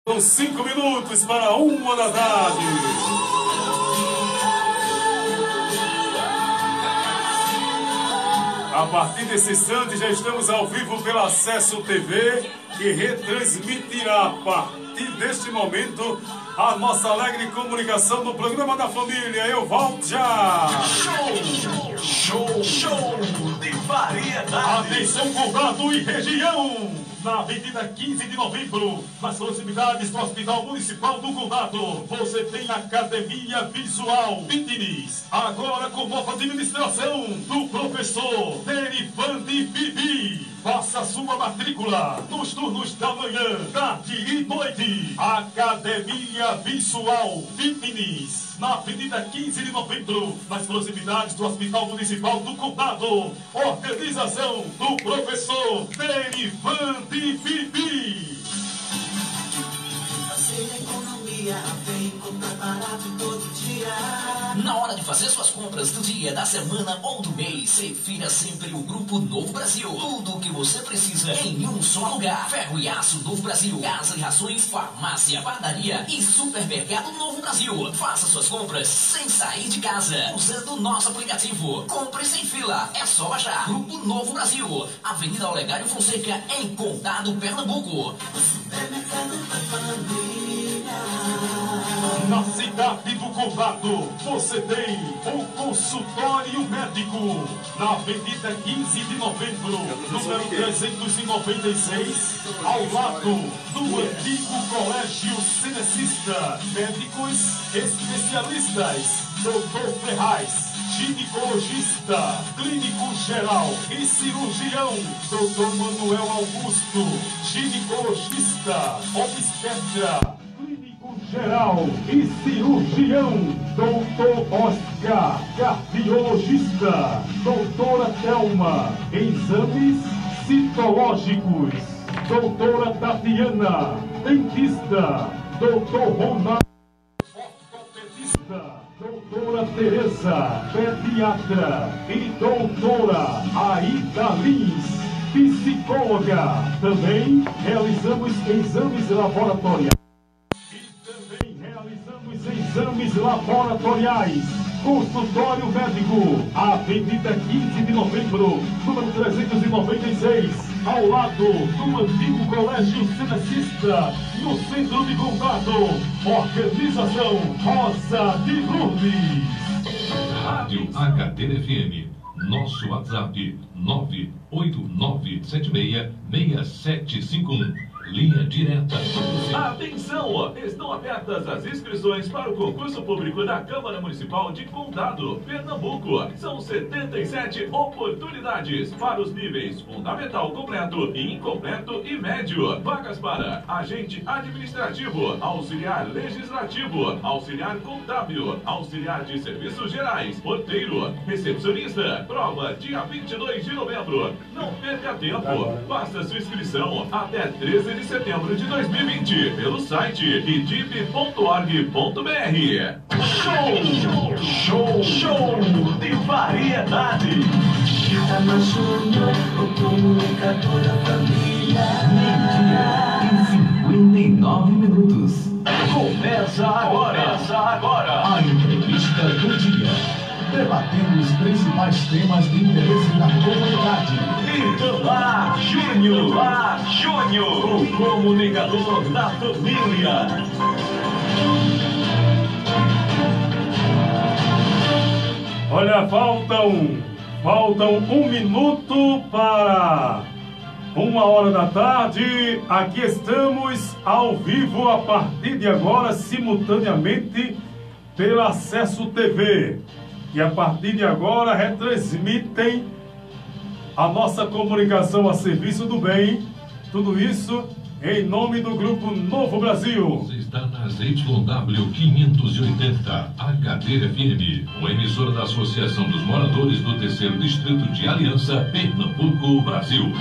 Com 5 minutos para 1 da tarde. A partir desse instante já estamos ao vivo pela Acesso TV, que retransmitirá a partir deste momento a nossa alegre comunicação do programa da família. Eu volto já! Show de variedade! Atenção, Condado e região! Na Avenida 15 de Novembro, nas proximidades do Hospital Municipal do Condado, você tem Academia Visual Fitness, agora com nova administração do professor Derivante Bibi. Faça sua matrícula nos turnos da manhã, tarde e noite. Academia Visual Fitness, na Avenida 15 de Novembro, nas proximidades do Hospital Municipal do Condado. Organização do professor Derivante Bibi. Vem comprar barato todo dia. Na hora de fazer suas compras do dia, da semana ou do mês, prefira sempre o Grupo Novo Brasil. Tudo o que você precisa em um só lugar. Ferro e aço Novo Brasil, casa e rações, farmácia, padaria e supermercado Novo Brasil. Faça suas compras sem sair de casa, usando o nosso aplicativo. Compre sem fila, é só baixar. Grupo Novo Brasil, Avenida Olegário Fonseca, em Condado, Pernambuco. Supermercado da família. Na cidade do Condado, você tem o consultório médico. Na Avenida 15 de Novembro, número 396, ao lado do antigo Colégio Cenecista. Médicos especialistas, Dr. Ferraz, ginecologista, clínico geral e cirurgião, Dr. Manuel Augusto, ginecologista, obstetra, clínico geral e cirurgião, Dr. Oscar, cardiologista, doutora Thelma, exames citológicos, doutora Tatiana, dentista, Dr. Ronaldo, ortopedista, doutora Tereza, pediatra e doutora Aida Lins, psicóloga. Também realizamos exames laboratoriais. Exames laboratoriais. Consultório médico, Avenida 15 de Novembro, número 396, ao lado do antigo Colégio Cenecista, no centro de Condado. Organização Rosa de Lourdes. Rádio Acadeira FM. Nosso WhatsApp 989766751. Linha direta. Atenção! Estão abertas as inscrições para o concurso público da Câmara Municipal de Condado, Pernambuco. São 77 oportunidades para os níveis fundamental completo, incompleto e médio. Vagas para agente administrativo, auxiliar legislativo, auxiliar contábil, auxiliar de serviços gerais, porteiro, recepcionista. Prova dia 22 de novembro. Não perca tempo. Faça sua inscrição até 13 de setembro de 2020 pelo site idip.org.br. Show de variedade. Chama Júnior, o comunicador da família. Meio-dia e 59 minutos. Começa agora A entrevista do dia, debatendo os principais temas de interesse da comunidade. Então lá, Júnior, o comunicador da família. Olha, faltam 1 minuto para 1 da tarde. Aqui estamos ao vivo a partir de agora, simultaneamente pela Acesso TV. E a partir de agora retransmitem a nossa comunicação a serviço do bem. Tudo isso em nome do Grupo Novo Brasil. Você está na ZYW 580, Acadeira FM, uma emissora da Associação dos Moradores do 3º Distrito de Aliança, Pernambuco, Brasil.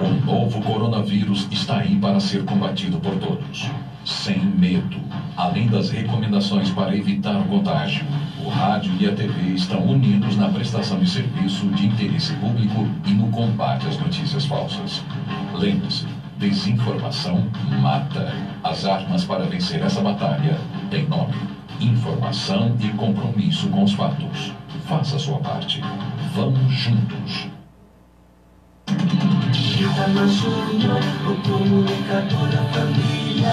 O novo coronavírus está aí para ser combatido por todos, sem medo. Além das recomendações para evitar o contágio, o rádio e a TV estão unidos na prestação de serviço de interesse público e no combate às notícias falsas. Lembre-se, Desinformação mata. As armas para vencer essa batalha têm nome: informação e compromisso com os fatos. Faça a sua parte. Vamos juntos. Itama Júnior, o comunicador da família.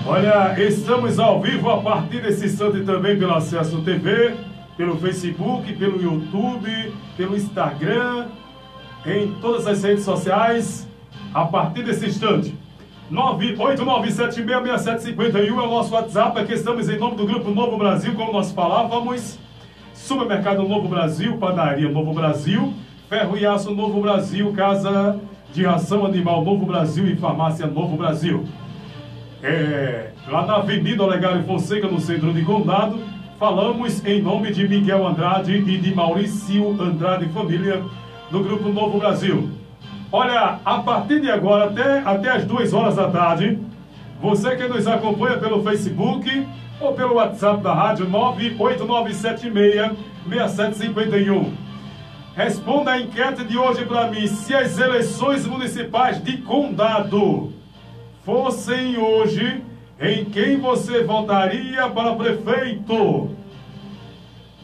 Olha, estamos ao vivo a partir desse instante também pelo Acesso TV, pelo Facebook, pelo YouTube, pelo Instagram, em todas as redes sociais, a partir desse instante. 989766751 é o nosso WhatsApp. Aqui estamos em nome do Grupo Novo Brasil, como nós falávamos. Supermercado Novo Brasil, Padaria Novo Brasil, Ferro e Aço Novo Brasil, Casa de Ração Animal Novo Brasil e Farmácia Novo Brasil. Lá na Avenida Olegário Fonseca, no centro de Condado, falamos em nome de Miguel Andrade e de Maurício Andrade Família, do Grupo Novo Brasil. Olha, a partir de agora, até as 2 horas da tarde, você que nos acompanha pelo Facebook ou pelo WhatsApp da rádio 989766751. Responda a enquete de hoje para mim: se as eleições municipais de Condado fossem hoje, em quem você votaria para prefeito?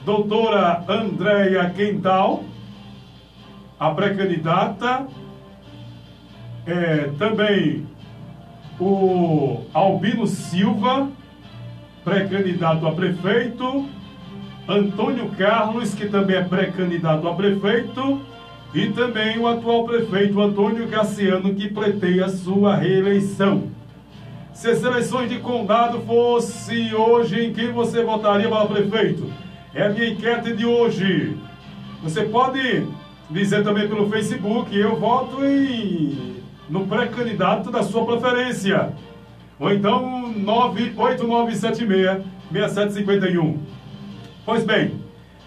Doutora Andréia Quental, a pré-candidata. Também o Albino Silva, pré-candidato a prefeito. Antônio Carlos, que também é pré-candidato a prefeito. E também o atual prefeito Antônio Cassiano, que pleiteia sua reeleição. Se as eleições de Condado fossem hoje, em quem você votaria para prefeito? É a minha enquete de hoje. Você pode dizer também pelo Facebook: eu voto no pré-candidato da sua preferência. Ou então 989766751. Pois bem,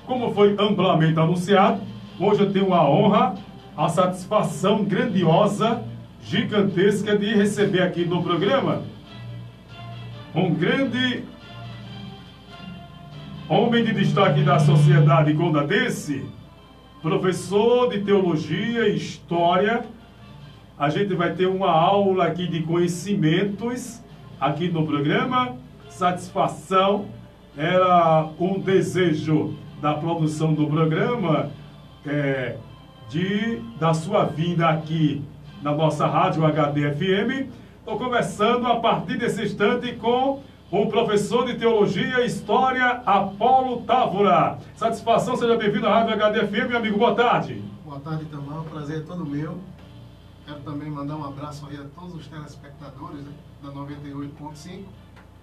como foi amplamente anunciado, hoje eu tenho a honra, a satisfação grandiosa, gigantesca de receber aqui no programa um grande homem de destaque da sociedade condadense, professor de teologia e história. A gente vai ter uma aula aqui de conhecimentos aqui no programa. Satisfação, era um desejo da produção do programa, da sua vinda aqui na nossa rádio HD-FM. Estou conversando a partir desse instante com o professor de Teologia e História, Apolo Távora. Satisfação, seja bem-vindo à Rádio HD-FM, meu amigo. Boa tarde. Boa tarde, Itamar. O prazer é todo meu. Quero também mandar um abraço aí a todos os telespectadores, né, da 98.5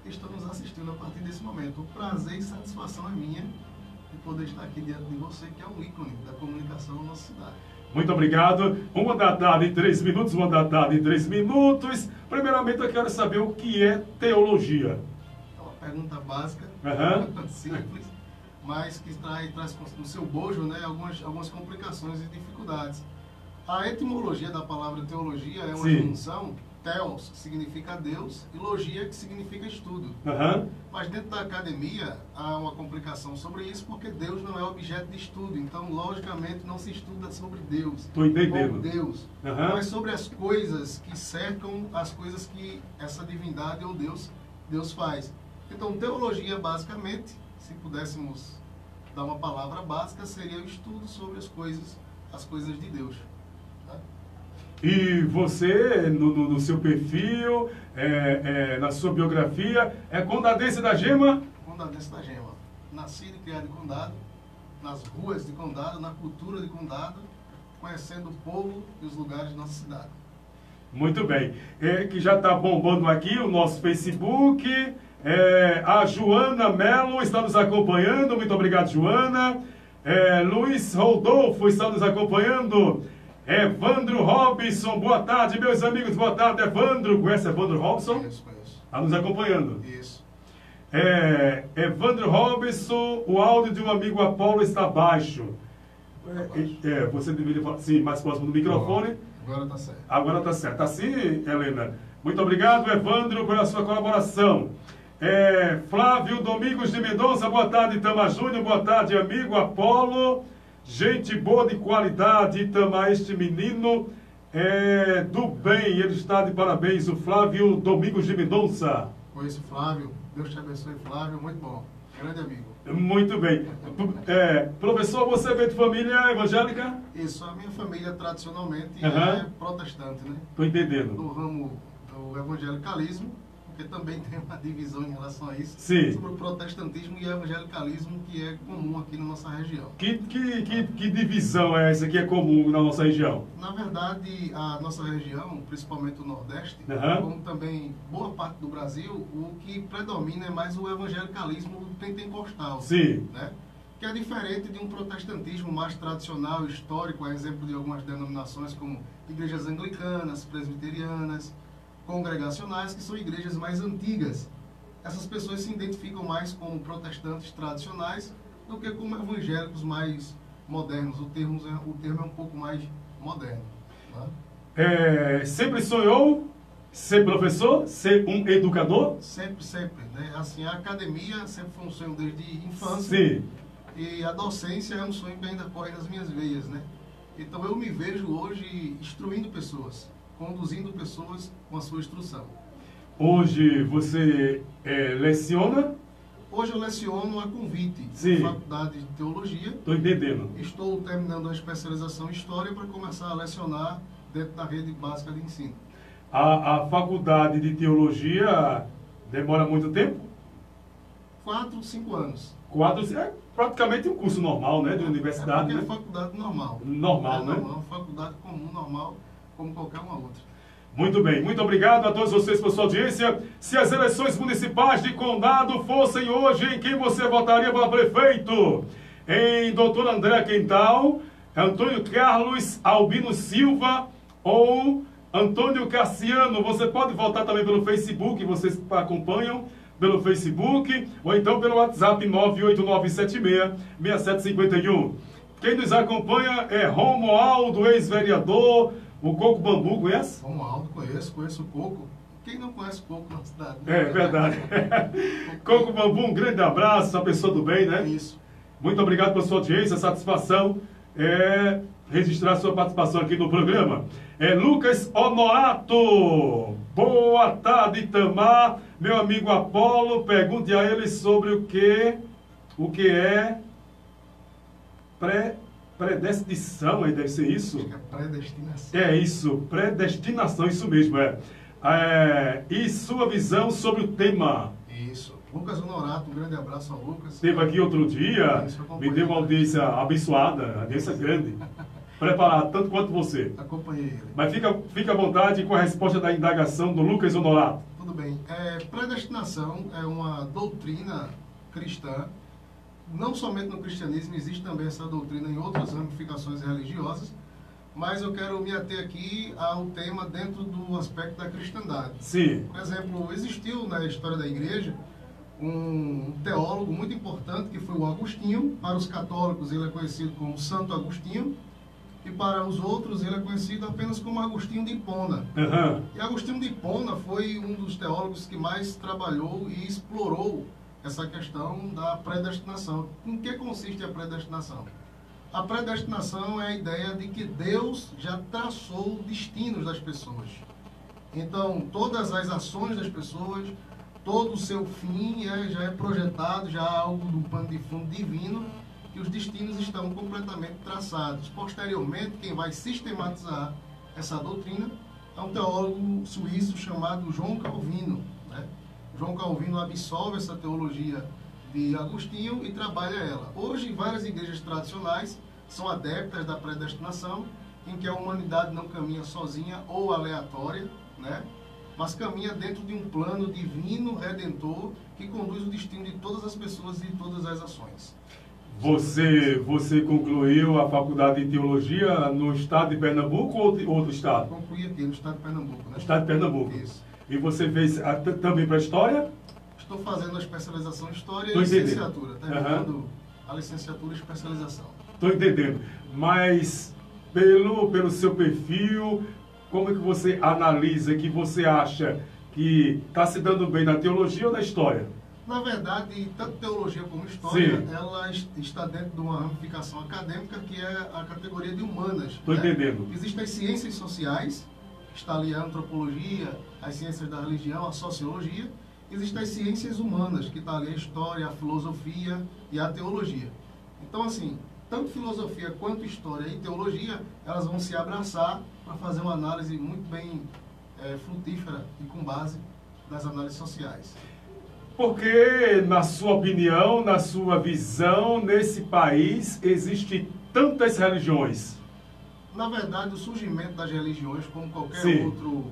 que estão nos assistindo a partir desse momento. O prazer e satisfação é minha de poder estar aqui diante de você, que é um ícone da comunicação na nossa cidade. Muito obrigado. 1 da tarde e 3 minutos, 1 da tarde e 3 minutos. Primeiramente, eu quero saber o que é teologia. É uma pergunta básica, simples, mas que traz no seu bojo, né, algumas complicações e dificuldades. A etimologia da palavra teologia é uma junção, theos, que significa Deus, e logia, que significa estudo. Mas dentro da academia há uma complicação sobre isso, porque Deus não é objeto de estudo. Então, logicamente, não se estuda sobre Deus. Estou entendendo. Ou Deus. Mas sobre as coisas que cercam as coisas que essa divindade ou Deus faz. Então, teologia, basicamente, se pudéssemos dar uma palavra básica, seria o estudo sobre as coisas de Deus. E você, no seu perfil, na sua biografia, é condadense da Gema? Condadense da Gema. Nascido e criado em Condado, nas ruas de Condado, na cultura de Condado, conhecendo o povo e os lugares de nossa cidade. Muito bem. Que já está bombando aqui o nosso Facebook. A Joana Melo está nos acompanhando. Muito obrigado, Joana. Luiz Rodolfo está nos acompanhando. Evandro Robson, boa tarde, meus amigos, boa tarde, Evandro. Conhece Evandro Robson? Conheço. Está nos acompanhando. Isso. Evandro Robson, o áudio de um amigo Apolo está baixo. Você deveria falar sim, mais próximo do microfone. Agora está certo. Agora está certo. Está sim, Helena? Muito obrigado, Evandro, pela sua colaboração. Flávio Domingos de Mendonça, boa tarde, Itamar Júnior, boa tarde, amigo Apolo. Gente boa de qualidade, Itamar, este menino é do bem, ele está de parabéns, o Flávio Domingos de Mendonça. Conheço o Flávio, Deus te abençoe, Flávio, muito bom, grande amigo. Muito bem. Professor, você veio de família evangélica? Isso, a minha família tradicionalmente é protestante, né? Estou entendendo. Do ramo do evangelicalismo, porque também tem uma divisão em relação a isso. Sim. Sobre o protestantismo e o evangelicalismo que é comum aqui na nossa região. Que divisão é essa que é comum na nossa região? Na verdade, a nossa região, principalmente o Nordeste, como também boa parte do Brasil, o que predomina é mais o evangelicalismo pentecostal. Sim. Né? Que é diferente de um protestantismo mais tradicional, histórico, a exemplo de algumas denominações como igrejas anglicanas, presbiterianas, congregacionais, que são igrejas mais antigas. Essas pessoas se identificam mais como protestantes tradicionais do que como evangélicos mais modernos. O termo é um pouco mais moderno. Né? Sempre sonhou ser professor, ser um educador? Sempre, sempre. Né? Assim, a academia sempre foi um sonho desde infância. Sim. E a docência é um sonho que ainda corre nas minhas veias, né? Então eu me vejo hoje instruindo pessoas, conduzindo pessoas com a sua instrução. Hoje você leciona? Hoje eu leciono a convite na Faculdade de Teologia. Estou entendendo. Estou terminando a especialização em História para começar a lecionar dentro da rede básica de ensino. A Faculdade de Teologia demora muito tempo? 4, 5 anos. 4, é praticamente um curso normal, né, de universidade. É faculdade normal. Normal, né? Normal, faculdade comum, normal, como qualquer uma outra. Muito bem, muito obrigado a todos vocês por sua audiência. Se as eleições municipais de Condado fossem hoje, em quem você votaria para prefeito? Em Dr. André Quental, Antônio Carlos Albino Silva ou Antônio Cassiano? Você pode votar também pelo Facebook, vocês acompanham pelo Facebook, ou então pelo WhatsApp 98976-6751. Quem nos acompanha é Romualdo, ex-vereador, o Coco Bambu, conhece? Romualdo, conheço o Coco. Quem não conhece o Coco na cidade? É verdade. Coco Bambu, um grande abraço, a pessoa do bem, né? Isso. Muito obrigado pela sua audiência, satisfação registrar sua participação aqui no programa. Lucas Honorato, boa tarde, Itamar. Meu amigo Apolo, pergunte a ele sobre o que é predestinação, deve ser isso? Acho que é predestinação. É isso, predestinação, isso mesmo, e sua visão sobre o tema? Isso. Lucas Honorato, um grande abraço ao Lucas. Esteve aqui outro dia, me deu uma audiência abençoada, audiência grande. Preparado, tanto quanto você. Acompanhei ele. Mas fica à vontade com a resposta da indagação do Lucas Honorato. Tudo bem. Predestinação é uma doutrina cristã. Não somente no cristianismo, existe também essa doutrina em outras ramificações religiosas. Mas eu quero me ater aqui ao tema dentro do aspecto da cristandade. Sim. Por exemplo, existiu na história da igreja um teólogo muito importante que foi o Agostinho. Para os católicos ele é conhecido como Santo Agostinho. E para os outros ele é conhecido apenas como Agostinho de Hipona. E Agostinho de Hipona foi um dos teólogos que mais trabalhou e explorou essa questão da predestinação. Em que consiste a predestinação? A predestinação é a ideia de que Deus já traçou destinos das pessoas. Então, todas as ações das pessoas, todo o seu fim já é projetado, já há algo do pano de fundo divino, que os destinos estão completamente traçados. Posteriormente, quem vai sistematizar essa doutrina é um teólogo suíço chamado João Calvino. Né? João Calvino absolve essa teologia de Agostinho e trabalha ela. Hoje, várias igrejas tradicionais são adeptas da predestinação, em que a humanidade não caminha sozinha ou aleatória, né? Mas caminha dentro de um plano divino, redentor, que conduz o destino de todas as pessoas e de todas as ações. Você concluiu a faculdade de teologia no estado de Pernambuco ou outro estado? Concluí aqui no estado de Pernambuco. Né? No estado de Pernambuco. Isso. E você fez também para História? Estou fazendo a especialização em História e licenciatura. Terminando a licenciatura e especialização. Estou entendendo. Mas, pelo seu perfil, como é que você analisa, que você acha que está se dando bem na teologia ou na história? Na verdade, tanto teologia como história, Sim. ela está dentro de uma ramificação acadêmica que é a categoria de humanas. Estou entendendo. Existem as ciências sociais, que está ali a antropologia, as ciências da religião, a sociologia. Existem as ciências humanas, que está ali a história, a filosofia e a teologia. Então, assim, tanto filosofia quanto história e teologia, elas vão se abraçar para fazer uma análise muito bem frutífera e com base das análises sociais. Porque, na sua opinião, na sua visão, nesse país existem tantas religiões? Na verdade, o surgimento das religiões, como qualquer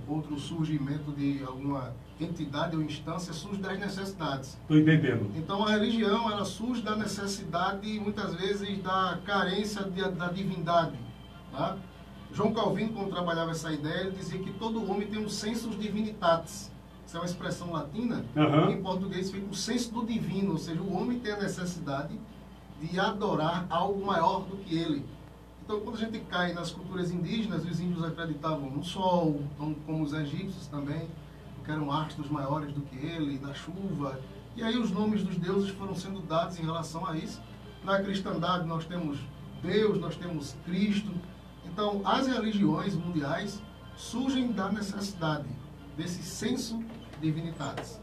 outro surgimento de alguma entidade ou instância, surge das necessidades. Estou entendendo. Então, a religião, ela surge da necessidade, muitas vezes, da carência da divindade. Tá? João Calvino, quando trabalhava essa ideia, ele dizia que todo homem tem um sensus divinitatis. Isso é uma expressão latina, que em português fica o senso do divino, ou seja, o homem tem a necessidade de adorar algo maior do que ele. Então, quando a gente cai nas culturas indígenas, os índios acreditavam no sol, como os egípcios também, que eram astros maiores do que ele, da chuva. E aí os nomes dos deuses foram sendo dados em relação a isso. Na cristandade nós temos Deus, nós temos Cristo. Então, as religiões mundiais surgem da necessidade desse senso divinitatis.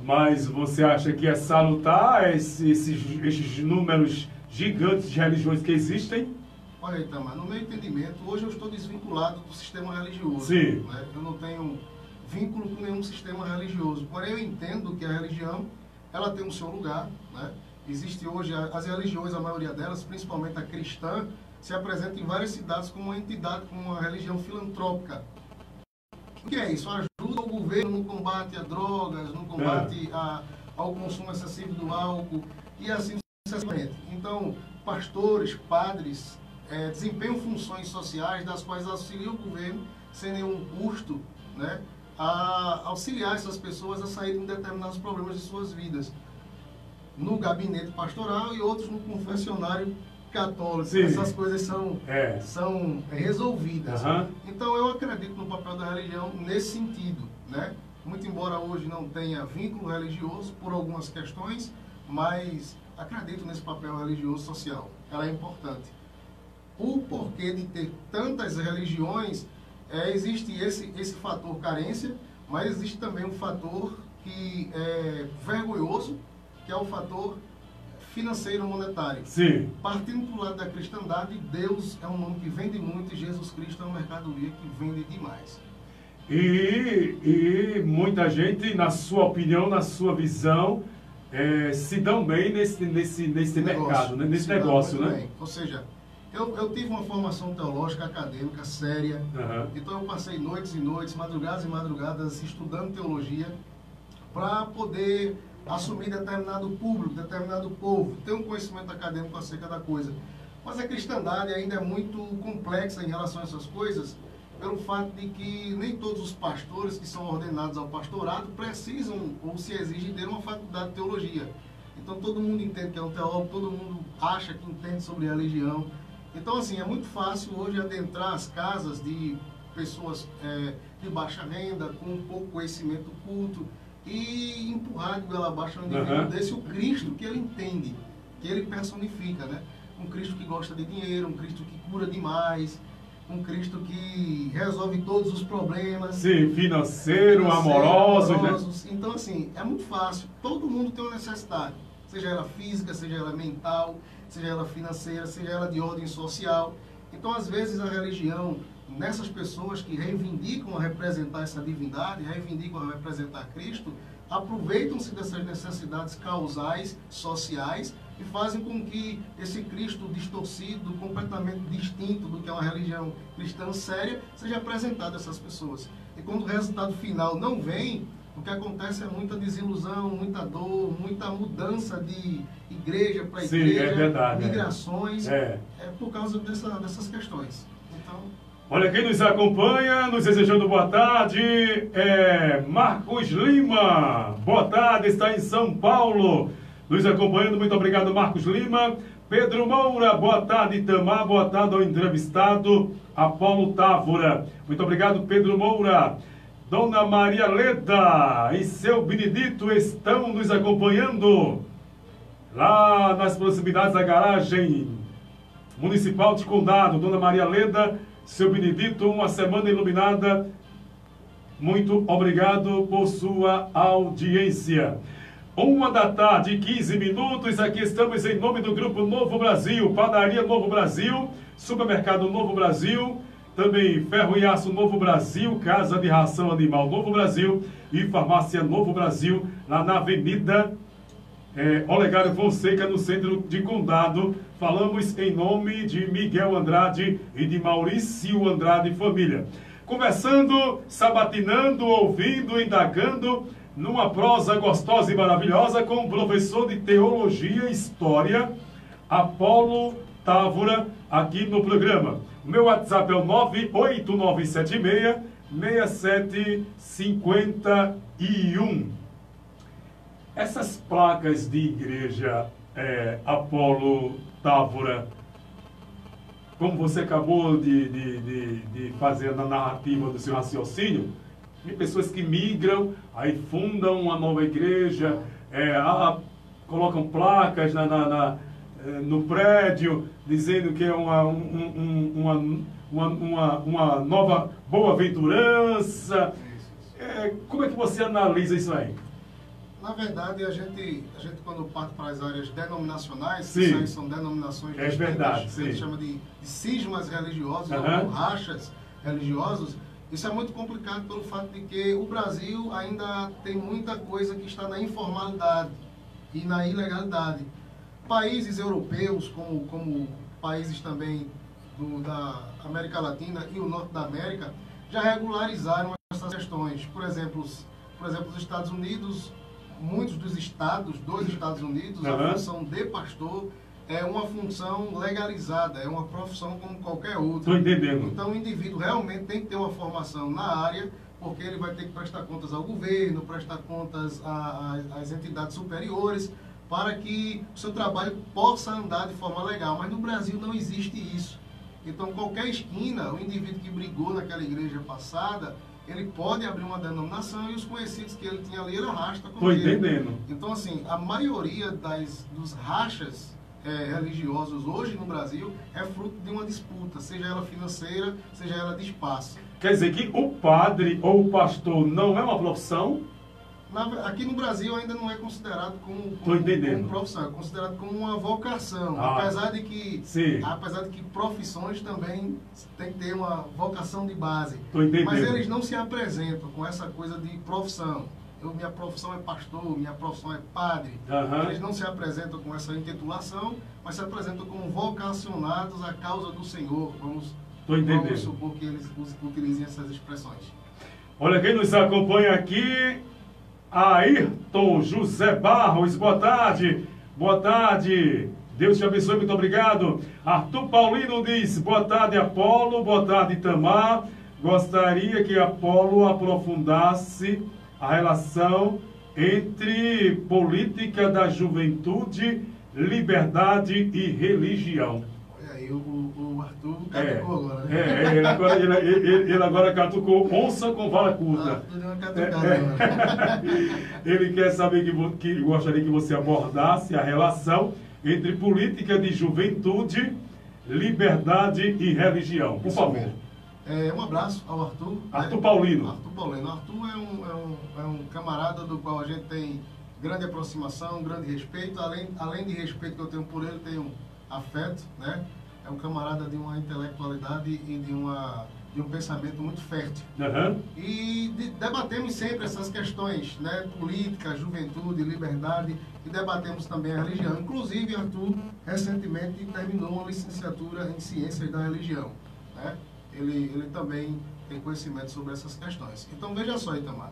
Mas você acha que é salutar esses números gigantes de religiões que existem? Olha, Itamar, no meu entendimento, hoje eu estou desvinculado do sistema religioso. Sim. Né? Eu não tenho vínculo com nenhum sistema religioso. Porém, eu entendo que a religião, ela tem o seu lugar. Né? Existe hoje, as religiões, a maioria delas, principalmente a cristã, se apresenta em várias cidades como uma entidade, como uma religião filantrópica. O que é isso? Ajuda o governo no combate a drogas, no combate ao consumo excessivo do álcool e assim sucessivamente. Então, pastores, padres, desempenham funções sociais das quais auxiliam o governo sem nenhum custo, né, a auxiliar essas pessoas a saírem de determinados problemas de suas vidas. No gabinete pastoral e outros no confessionário católico. Sim. Essas coisas são resolvidas. Então eu acredito no papel da religião nesse sentido, né? Muito embora hoje não tenha vínculo religioso por algumas questões, mas acredito nesse papel religioso social. Ela é importante. O porquê de ter tantas religiões, existe esse fator carência, mas existe também um fator que é vergonhoso, que é o fator financeiro monetário. Sim. Partindo para o lado da cristandade, Deus é um nome que vende muito e Jesus Cristo é uma mercadoria que vende demais. E muita gente, na sua opinião, na sua visão, se dão bem nesse mercado, né? Nesse negócio, né? Bem. Ou seja, eu tive uma formação teológica, acadêmica, séria. Então eu passei noites e noites, madrugadas e madrugadas, estudando teologia para poder assumir determinado público, determinado povo, ter um conhecimento acadêmico acerca da coisa. Mas a cristandade ainda é muito complexa em relação a essas coisas, pelo fato de que nem todos os pastores que são ordenados ao pastorado precisam ou se exige ter uma faculdade de teologia. Então todo mundo entende que é um teólogo, todo mundo acha que entende sobre religião. Então assim, é muito fácil hoje adentrar as casas de pessoas de baixa renda, com pouco conhecimento culto, e empurrar de goela abaixo no indivíduo desse o Cristo que ele entende, que ele personifica, né? Um Cristo que gosta de dinheiro, um Cristo que cura demais, um Cristo que resolve todos os problemas. Sim, financeiro, amorosos, né? Então, assim, é muito fácil. Todo mundo tem uma necessidade, seja ela física, seja ela mental, seja ela financeira, seja ela de ordem social. Então, às vezes, a religião, nessas pessoas que reivindicam a representar essa divindade, reivindicam a representar Cristo, aproveitam-se dessas necessidades causais, sociais, e fazem com que esse Cristo distorcido, completamente distinto do que é uma religião cristã séria, seja apresentado a essas pessoas. E quando o resultado final não vem, o que acontece é muita desilusão, muita dor, muita mudança de igreja para igreja, migrações, por causa dessas questões. Então, olha, quem nos acompanha, nos desejando boa tarde, Marcos Lima. Boa tarde, está em São Paulo, nos acompanhando. Muito obrigado, Marcos Lima. Pedro Moura, boa tarde, Itamar. Boa tarde ao entrevistado, Apolo Távora. Muito obrigado, Pedro Moura. Dona Maria Leda e seu Benedito estão nos acompanhando lá nas proximidades da garagem municipal de Condado. Dona Maria Leda, seu Benedito, uma semana iluminada. Muito obrigado por sua audiência. 1h da tarde, 15 minutos. Aqui estamos em nome do Grupo Novo Brasil, Padaria Novo Brasil, Supermercado Novo Brasil, também Ferro e Aço Novo Brasil, Casa de Ração Animal Novo Brasil e Farmácia Novo Brasil, lá na Avenida Olegário Fonseca, no centro de Condado. Falamos em nome de Miguel Andrade e de Maurício Andrade Família. Conversando, sabatinando, ouvindo, indagando, numa prosa gostosa e maravilhosa com o professor de Teologia e História, Apolo Távora, aqui no programa. O meu WhatsApp é o 98976-6751. Essas placas de igreja, Apolo Távora, como você acabou de fazer na narrativa do seu raciocínio, tem pessoas que migram, aí fundam uma nova igreja, colocam placas no prédio, dizendo que é uma nova boa-aventurança. Como é que você analisa isso aí? Na verdade, a gente quando parte para as áreas denominacionais, Sim. isso aí são denominações distintas, verdade, a gente sim. chama de cismas religiosos, ou rachas religiosos. Isso é muito complicado pelo fato de que o Brasil ainda tem muita coisa que está na informalidade e na ilegalidade. Países europeus, como países também da América Latina e o Norte da América, já regularizaram essas questões. Por exemplo, os Estados Unidos, muitos dos Estados Unidos, a função de pastor é uma função legalizada, é uma profissão como qualquer outra. Estou entendendo. Então o indivíduo realmente tem que ter uma formação na área, porque ele vai ter que prestar contas ao governo, prestar contas às entidades superiores, para que o seu trabalho possa andar de forma legal. Mas no Brasil não existe isso. Então qualquer esquina, o indivíduo que brigou naquela igreja passada, ele pode abrir uma denominação e os conhecidos que ele tinha ali, ele arrasta com ele. Estou entendendo. Então, assim, a maioria dos rachas religiosos hoje no Brasil é fruto de uma disputa, seja ela financeira, seja ela de espaço. Quer dizer que o padre ou o pastor não é uma profissão? Aqui no Brasil ainda não é considerado como profissão, é considerado como uma vocação. Apesar de que profissões também tem que ter uma vocação de base. Mas eles não se apresentam com essa coisa de profissão. Minha profissão é pastor, minha profissão é padre. Eles não se apresentam com essa intitulação, mas se apresentam como vocacionados à causa do Senhor. Vamos supor que eles utilizem essas expressões. Olha, quem nos acompanha aqui, Ayrton José Barros, boa tarde. Boa tarde. Deus te abençoe, muito obrigado. Arthur Paulino diz, boa tarde, Apolo, boa tarde, Itamar. Gostaria que Apolo aprofundasse a relação entre política da juventude, liberdade e religião. Olha aí, o Arthur catucou agora, né? Ele agora catucou onça com vara curta. Ele quer saber que gostaria que você abordasse a relação entre política de juventude, liberdade e religião. Por favor. Um abraço ao Arthur. Arthur Paulino. Arthur Paulino. Arthur é um camarada do qual a gente tem grande aproximação, grande respeito. Além de respeito que eu tenho por ele, tenho afeto, né? É um camarada de uma intelectualidade e de um pensamento muito fértil. E debatemos sempre essas questões, né? Política, juventude, liberdade, e debatemos também a religião. Inclusive, Arthur recentemente terminou uma licenciatura em Ciências da Religião, né? Ele também tem conhecimento sobre essas questões. Então, veja só, Itamar.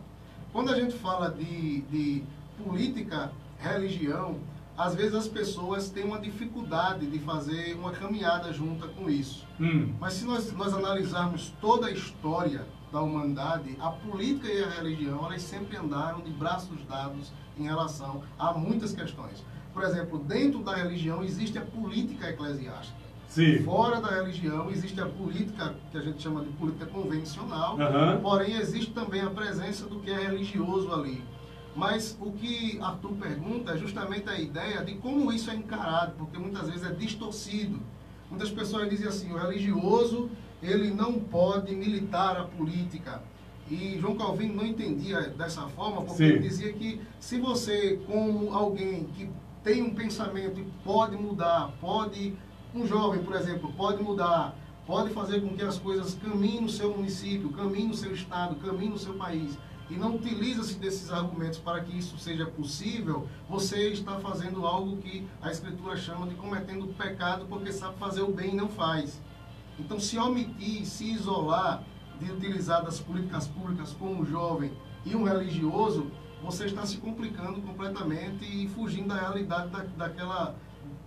Quando a gente fala de política, religião, às vezes as pessoas têm uma dificuldade de fazer uma caminhada junta com isso. Mas se nós analisarmos toda a história da humanidade, a política e a religião, elas sempre andaram de braços dados em relação a muitas questões. Por exemplo, dentro da religião existe a política eclesiástica. Sim. Fora da religião existe a política, que a gente chama de política convencional, porém existe também a presença do que é religioso ali. Mas o que Arthur pergunta é justamente a ideia de como isso é encarado, porque muitas vezes é distorcido. Muitas pessoas dizem assim, o religioso, ele não pode militar a política. E João Calvino não entendia dessa forma, porque ele dizia que se você, como alguém que tem um pensamento e pode mudar, um jovem, por exemplo, pode mudar, pode fazer com que as coisas caminhem no seu município, caminhem no seu estado, caminhem no seu país, e não utiliza-se desses argumentos para que isso seja possível, você está fazendo algo que a Escritura chama de cometendo pecado, porque sabe fazer o bem e não faz. Então, se omitir, se isolar de utilizar das políticas públicas como um jovem e um religioso, você está se complicando completamente e fugindo da realidade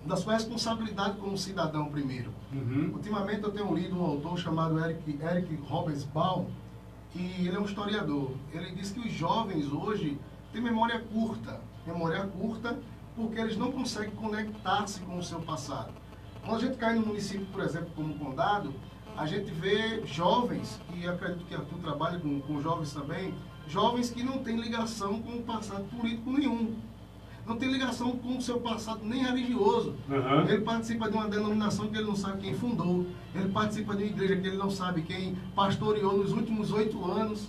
da sua responsabilidade como cidadão primeiro. Ultimamente eu tenho lido um autor chamado Eric Hobsbawm, e ele é um historiador. Ele diz que os jovens hoje têm memória curta porque eles não conseguem conectar-se com o seu passado. Quando a gente cai no município, por exemplo, como Condado, a gente vê jovens, e acredito que Arthur trabalha com jovens também, jovens que não têm ligação com o passado político nenhum. Não tem ligação com o seu passado nem religioso. Ele participa de uma denominação que ele não sabe quem fundou. Ele participa de uma igreja que ele não sabe quem pastoreou nos últimos 8 anos.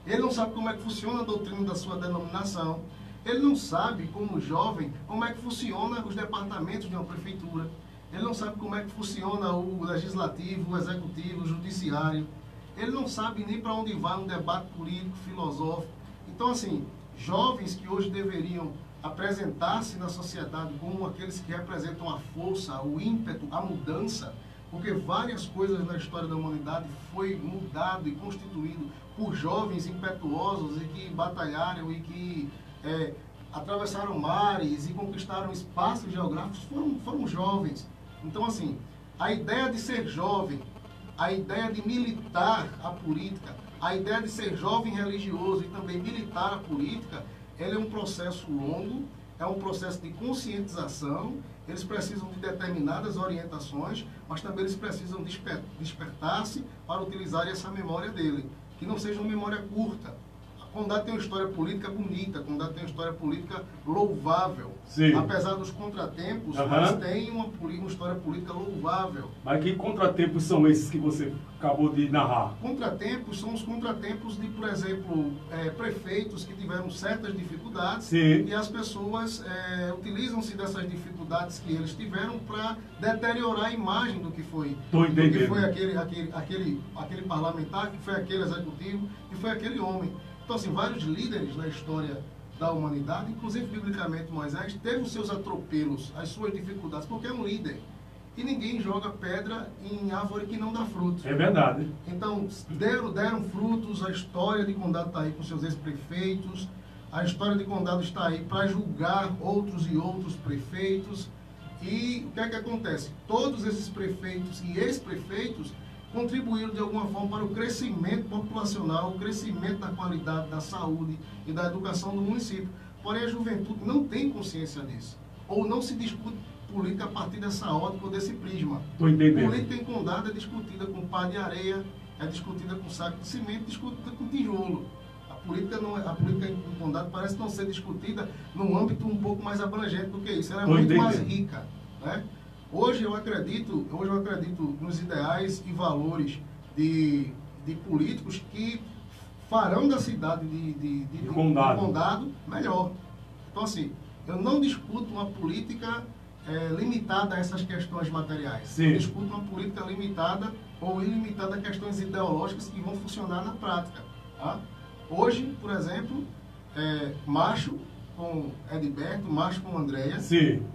Ele não sabe como é que funciona a doutrina da sua denominação. Ele não sabe, como jovem, como é que funciona os departamentos de uma prefeitura. Ele não sabe como é que funciona o legislativo, o executivo, o judiciário. Ele não sabe nem para onde vai um debate político, filosófico. Então, assim, jovens que hoje deveriam apresentar-se na sociedade como aqueles que representam a força, o ímpeto, a mudança, porque várias coisas na história da humanidade foi mudado e constituído por jovens impetuosos e que batalharam e que atravessaram mares e conquistaram espaços geográficos, foram jovens. Então, assim, a ideia de ser jovem, a ideia de militar a política, a ideia de ser jovem religioso e também militar a política, ele é um processo longo, é um processo de conscientização, eles precisam de determinadas orientações, mas também eles precisam despertar-se para utilizar essa memória dele, que não seja uma memória curta. Condado tem uma história política bonita, Condado tem uma história política louvável. Sim. Apesar dos contratempos, mas tem uma história política louvável. Mas que contratempos são esses que você acabou de narrar? Contratempos são os contratempos de, por exemplo, prefeitos que tiveram certas dificuldades. Sim. E as pessoas utilizam-se dessas dificuldades que eles tiveram para deteriorar a imagem do que foi. Estou entendendo. Do que foi aquele parlamentar, que foi aquele executivo, que foi aquele homem. Então, assim, vários líderes na história da humanidade, inclusive biblicamente Moisés, teve os seus atropelos, as suas dificuldades, porque é um líder. E ninguém joga pedra em árvore que não dá frutos. É verdade. Então, deram frutos, a história de Condado está aí com seus ex-prefeitos, a história de Condado está aí para julgar outros e outros prefeitos. E o que é que acontece? Todos esses prefeitos e ex-prefeitos contribuíram de alguma forma para o crescimento populacional, o crescimento da qualidade da saúde e da educação do município. Porém, a juventude não tem consciência disso. Ou não se discute política a partir dessa ótica ou desse prisma. Estou entendendo. Política em Condado é discutida com pá de areia, é discutida com saco de cimento, discutida com tijolo. A política em Condado parece não ser discutida num âmbito um pouco mais abrangente do que isso. Ela é muito mais rica, né? Hoje eu acredito nos ideais e valores de políticos que farão da cidade de Condado melhor. Então, assim, eu não discuto uma política limitada a essas questões materiais. Sim. Eu discuto uma política limitada ou ilimitada a questões ideológicas que vão funcionar na prática. Tá? Hoje, por exemplo, marcho com Edberto, marcho com Andréia,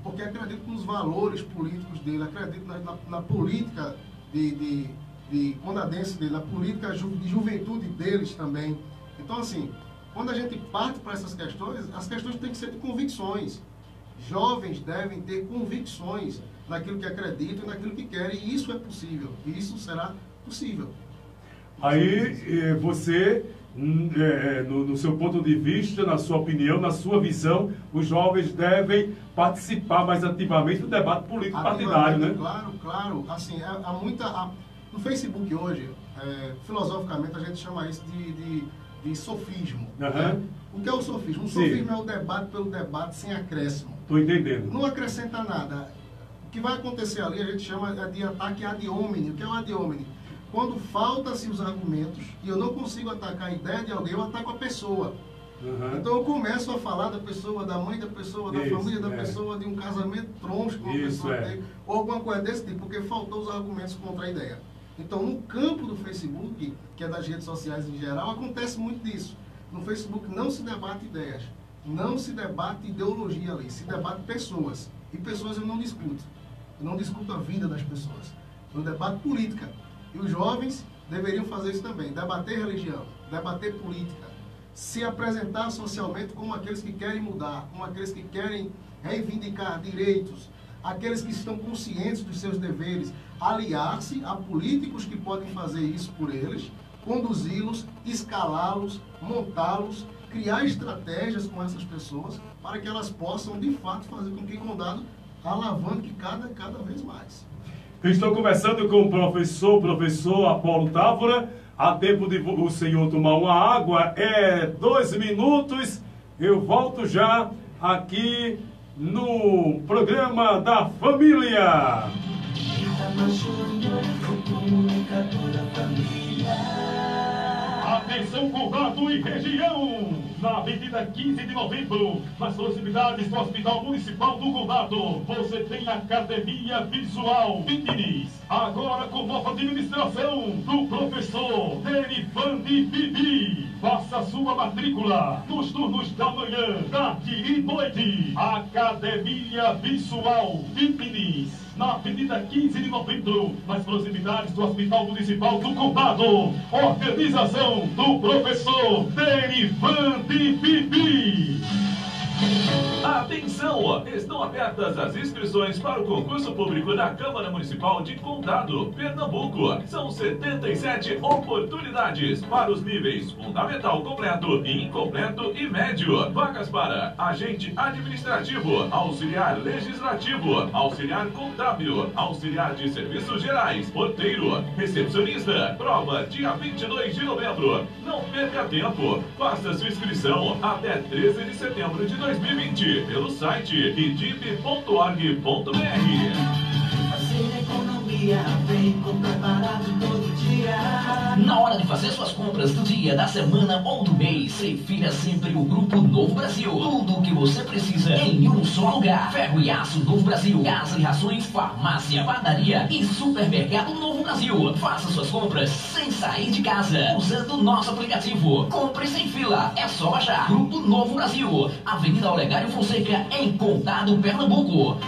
porque acredito nos valores políticos dele, acredito na política de condadense dele, na política de juventude deles também. Então, assim, quando a gente parte para essas questões, as questões têm que ser de convicções. Jovens devem ter convicções naquilo que acreditam e naquilo que querem, e isso é possível, e isso será possível. Aí você no seu ponto de vista, na sua opinião, na sua visão, os jovens devem participar mais ativamente do debate político partidário, né? Claro. Assim, há muita... No Facebook hoje, filosoficamente, a gente chama isso de sofismo. Né? O que é o sofismo? O sofismo é o debate pelo debate sem acréscimo. Estou entendendo. Não acrescenta nada. O que vai acontecer ali, a gente chama de ataque ad hominem. O que é o ad hominem? Quando faltam-se os argumentos e eu não consigo atacar a ideia de alguém, eu ataco a pessoa. Então eu começo a falar da pessoa, da mãe da pessoa, da família da pessoa, de um casamento troncho que uma pessoa tem, ou alguma coisa desse tipo, porque faltou os argumentos contra a ideia. Então no campo do Facebook, que é das redes sociais em geral, acontece muito disso. No Facebook não se debate ideias, não se debate ideologia ali, se debate pessoas. E pessoas eu não discuto. Eu não discuto a vida das pessoas. Eu debato política. E os jovens deveriam fazer isso também, debater religião, debater política, se apresentar socialmente como aqueles que querem mudar, como aqueles que querem reivindicar direitos, aqueles que estão conscientes dos seus deveres, aliar-se a políticos que podem fazer isso por eles, conduzi-los, escalá-los, montá-los, criar estratégias com essas pessoas para que elas possam, de fato, fazer com que o condado alavanque cada vez mais. Estou conversando com o professor Apolo Távora. Há tempo de o senhor tomar uma água. 2 minutos. Eu volto já aqui no programa da família. Atenção, Condado e região! Na Avenida 15 de Novembro, nas proximidades do Hospital Municipal do Condado, você tem Academia Visual Fitness. Agora com nova administração do professor Derivande Bibi. Faça sua matrícula nos turnos da manhã, tarde e noite. Academia Visual Fitness. Na Avenida 15 de Novembro, nas proximidades do Hospital Municipal do Condado. Organização do professor Derivande Bibi. Atenção! Estão abertas as inscrições para o concurso público da Câmara Municipal de Condado, Pernambuco. São 77 oportunidades para os níveis fundamental completo, incompleto e médio. Vagas para agente administrativo, auxiliar legislativo, auxiliar contábil, auxiliar de serviços gerais, porteiro, recepcionista. Prova dia 22 de novembro. Não perca tempo. Faça sua inscrição até 13 de setembro de 2020 pelo site idip.org.br. Fazer economia, vem comprar barato todo dia. Na hora de fazer suas compras do dia, da semana ou do mês, prefira sempre o Grupo Novo Brasil. Tudo o que você precisa em um só lugar. Ferro e aço Novo Brasil, casa e rações, farmácia, padaria e supermercado Novo Brasil. Faça suas compras sem sair de casa, usando o nosso aplicativo. Compre sem fila, é só baixar. Grupo Novo Brasil, Avenida Olegário Fonseca, em Condado, Pernambuco.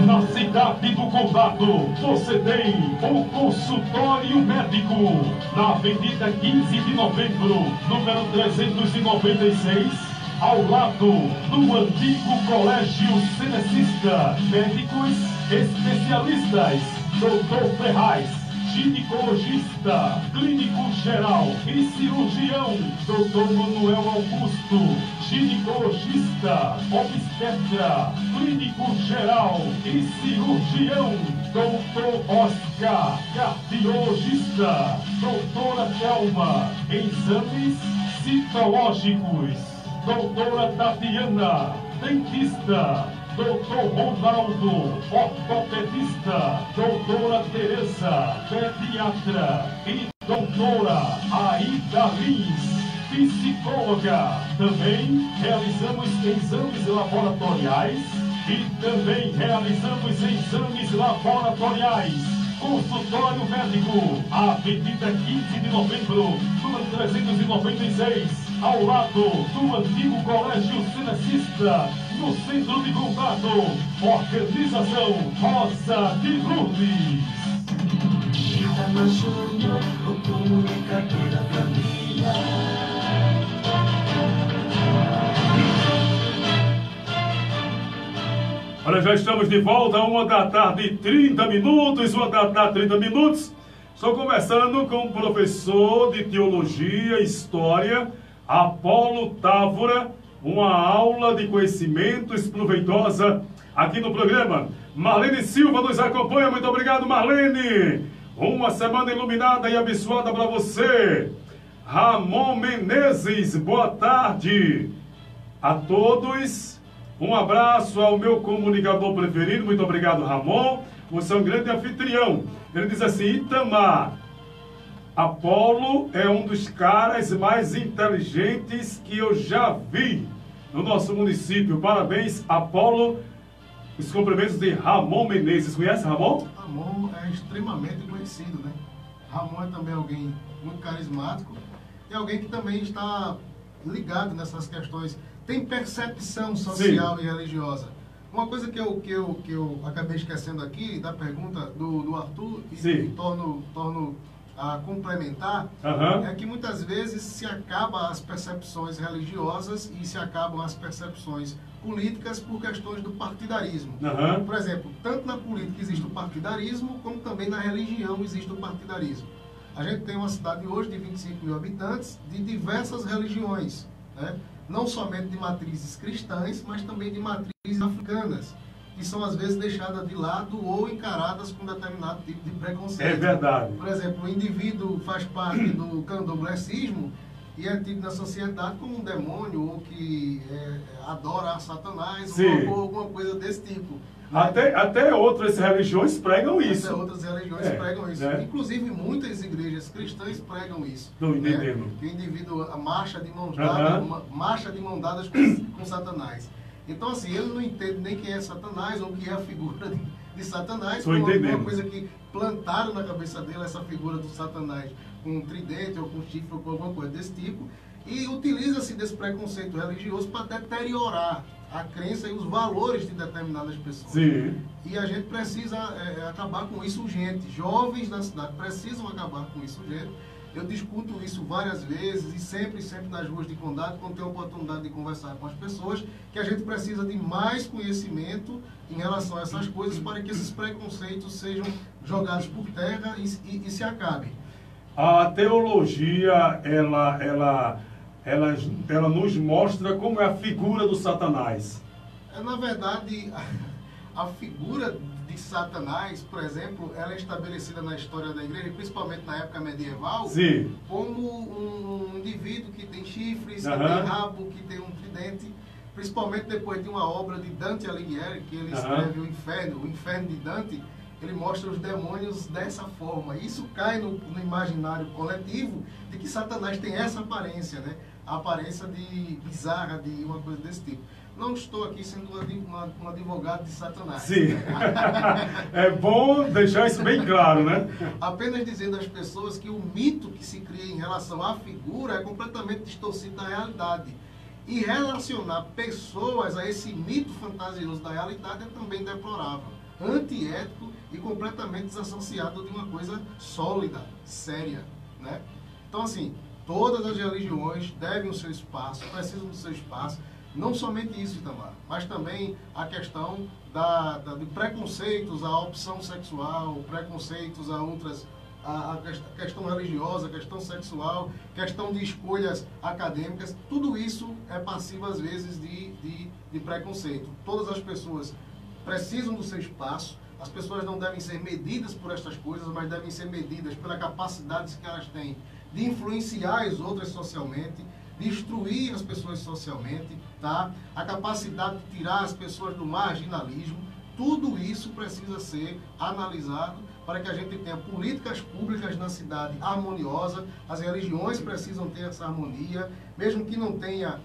Na cidade do Condado, você tem o consultório médico. Na Avenida 15 de Novembro, número 396, ao lado do antigo Colégio Cenecista. Médicos especialistas, Dr. Ferraz, ginecologista, clínico geral e cirurgião, Dr. Manuel Augusto, ginecologista, obstetra, clínico geral e cirurgião, Dr. Oscar, cardiologista, doutora Thelma, exames citológicos, doutora Tatiana, dentista, Doutor Ronaldo, ortopedista, doutora Teresa, pediatra e doutora Aida Lins, psicóloga. Também realizamos exames laboratoriais e também realizamos exames laboratoriais. Consultório médico, Avenida 15 de Novembro, número 396, ao lado do antigo Colégio Cenecista, no centro de Condado. Organização Rosa de Lourdes. Itamar Júnior, o comunicador da família. Olha, já estamos de volta, 1 da tarde, 30 minutos, 1 da tarde, 30 minutos. Estou conversando com o professor de Teologia e História, Apolo Távora, uma aula de conhecimentos proveitosa aqui no programa. Marlene Silva nos acompanha, muito obrigado, Marlene. Uma semana iluminada e abençoada para você. Ramon Menezes, boa tarde a todos. Um abraço ao meu comunicador preferido, muito obrigado, Ramon. Você é um grande anfitrião. Ele diz assim: Itamar, Apolo é um dos caras mais inteligentes que eu já vi no nosso município. Parabéns, Apolo. Os cumprimentos de Ramon Menezes. Conhece Ramon? Ramon é extremamente conhecido, né? Ramon é também alguém muito carismático e alguém que também está ligado nessas questões, tem percepção social e religiosa. Uma coisa que eu acabei esquecendo aqui da pergunta do Arthur e torno a complementar, é que muitas vezes se acabam as percepções religiosas e se acabam as percepções políticas por questões do partidarismo. Por exemplo, tanto na política existe o partidarismo, como também na religião existe o partidarismo. A gente tem uma cidade hoje de 25 mil habitantes de diversas religiões, né? Não somente de matrizes cristãs, mas também de matrizes africanas, que são às vezes deixadas de lado ou encaradas com determinado tipo de preconceito. É verdade. Por exemplo, o indivíduo faz parte do candomblecismo e é tido na sociedade como um demônio ou que adora a Satanás ou alguma coisa desse tipo. Até outras religiões pregam isso. Até outras religiões pregam isso. Inclusive, muitas igrejas cristãs pregam isso. Estou entendendo. Que o indivíduo marcha de mãos dadas, marcha de mão dadas com Satanás. Então, assim, ele não entende nem quem é Satanás ou o que é a figura de Satanás. Foi uma coisa que plantaram na cabeça dele, essa figura do Satanás, com um tridente ou com um chifre ou com alguma coisa desse tipo. E utiliza-se desse preconceito religioso para deteriorar a crença e os valores de determinadas pessoas. E a gente precisa acabar com isso urgente. Jovens da cidade precisam acabar com isso urgente. Eu discuto isso várias vezes e sempre nas ruas de Condado, quando tenho a oportunidade de conversar com as pessoas, que a gente precisa de mais conhecimento em relação a essas coisas para que esses preconceitos sejam jogados por terra e se acabem. A teologia, ela nos mostra como é a figura do Satanás. Na verdade, a figura de Satanás, por exemplo, ela é estabelecida na história da igreja, principalmente na época medieval, como um indivíduo que tem chifres, que tem rabo, que tem um tridente, principalmente depois de uma obra de Dante Alighieri, que ele escreve o Inferno de Dante. Ele mostra os demônios dessa forma. Isso cai no imaginário coletivo de que Satanás tem essa aparência, né? A aparência de bizarra, de uma coisa desse tipo. Não estou aqui sendo um advogado de Satanás. É bom deixar isso bem claro, né? Apenas dizendo às pessoas que o mito que se cria em relação à figura é completamente distorcido da realidade. E relacionar pessoas a esse mito fantasioso da realidade é também deplorável, antiético e completamente desassociado de uma coisa sólida, séria, né? Então, assim, todas as religiões devem o seu espaço, precisam do seu espaço. Não somente isso, Itamar, mas também a questão de preconceitos à opção sexual, preconceitos a outras, a questão religiosa, a questão sexual, questão de escolhas acadêmicas. Tudo isso é passivo, às vezes, de preconceito. Todas as pessoas precisam do seu espaço. As pessoas não devem ser medidas por estas coisas, mas devem ser medidas pela capacidade que elas têm de influenciar as outras socialmente, de instruir as pessoas socialmente, tá? A capacidade de tirar as pessoas do marginalismo. Tudo isso precisa ser analisado para que a gente tenha políticas públicas na cidade harmoniosa. As religiões precisam ter essa harmonia, mesmo que não tenha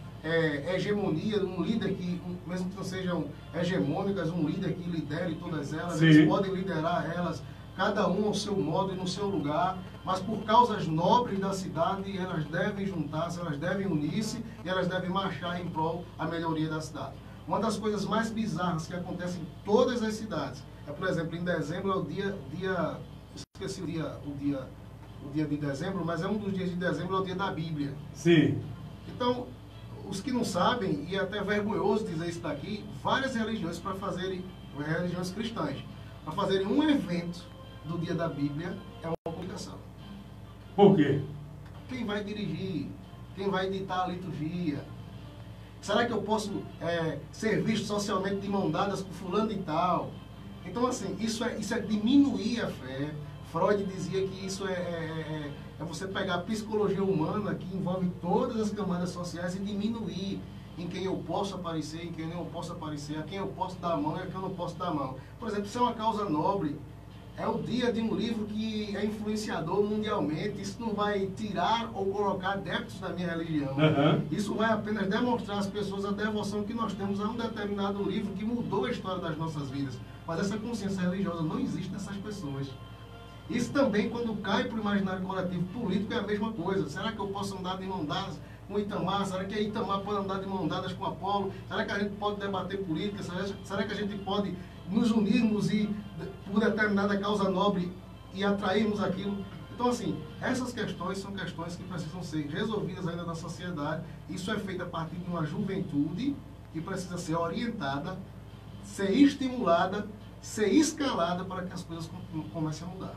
hegemonia, um líder que, mesmo que não sejam hegemônicas, um líder que lidere todas elas. Eles podem liderar elas, cada um ao seu modo e no seu lugar, mas por causas nobres da cidade, elas devem juntar-se, elas devem unir-se e elas devem marchar em prol da melhoria da cidade. Uma das coisas mais bizarras que acontecem em todas as cidades é, por exemplo, em dezembro é o dia esqueci o dia de dezembro, mas é um dos dias de dezembro, é o dia da Bíblia. Então, os que não sabem, e é até vergonhoso dizer isso daqui, várias religiões religiões cristãs, para fazerem um evento do dia da Bíblia é uma complicação. Por quê? Quem vai dirigir? Quem vai editar a liturgia? Será que eu posso ser visto socialmente de mão dadas com fulano e tal? Então, assim, isso é diminuir a fé. Freud dizia que isso é você pegar a psicologia humana, que envolve todas as camadas sociais, e diminuir em quem eu posso aparecer, em quem eu não posso aparecer, a quem eu posso dar a mão e a quem eu não posso dar a mão. Por exemplo, se é uma causa nobre, é o dia de um livro que é influenciador mundialmente. Isso não vai tirar ou colocar adeptos da minha religião. Isso vai apenas demonstrar às pessoas a devoção que nós temos a um determinado livro que mudou a história das nossas vidas. Mas essa consciência religiosa não existe nessas pessoas. Isso também, quando cai para o imaginário coletivo político, é a mesma coisa. Será que eu posso andar de mão dadas com Itamar? Será que a Itamar pode andar de mão dadas com Apolo? Será que a gente pode debater política? Será que a gente pode nos unirmos e, por determinada causa nobre, e atrairmos aquilo? Então, assim, essas questões são questões que precisam ser resolvidas ainda na sociedade. Isso é feito a partir de uma juventude que precisa ser orientada, ser estimulada, ser escalada para que as coisas comecem a mudar.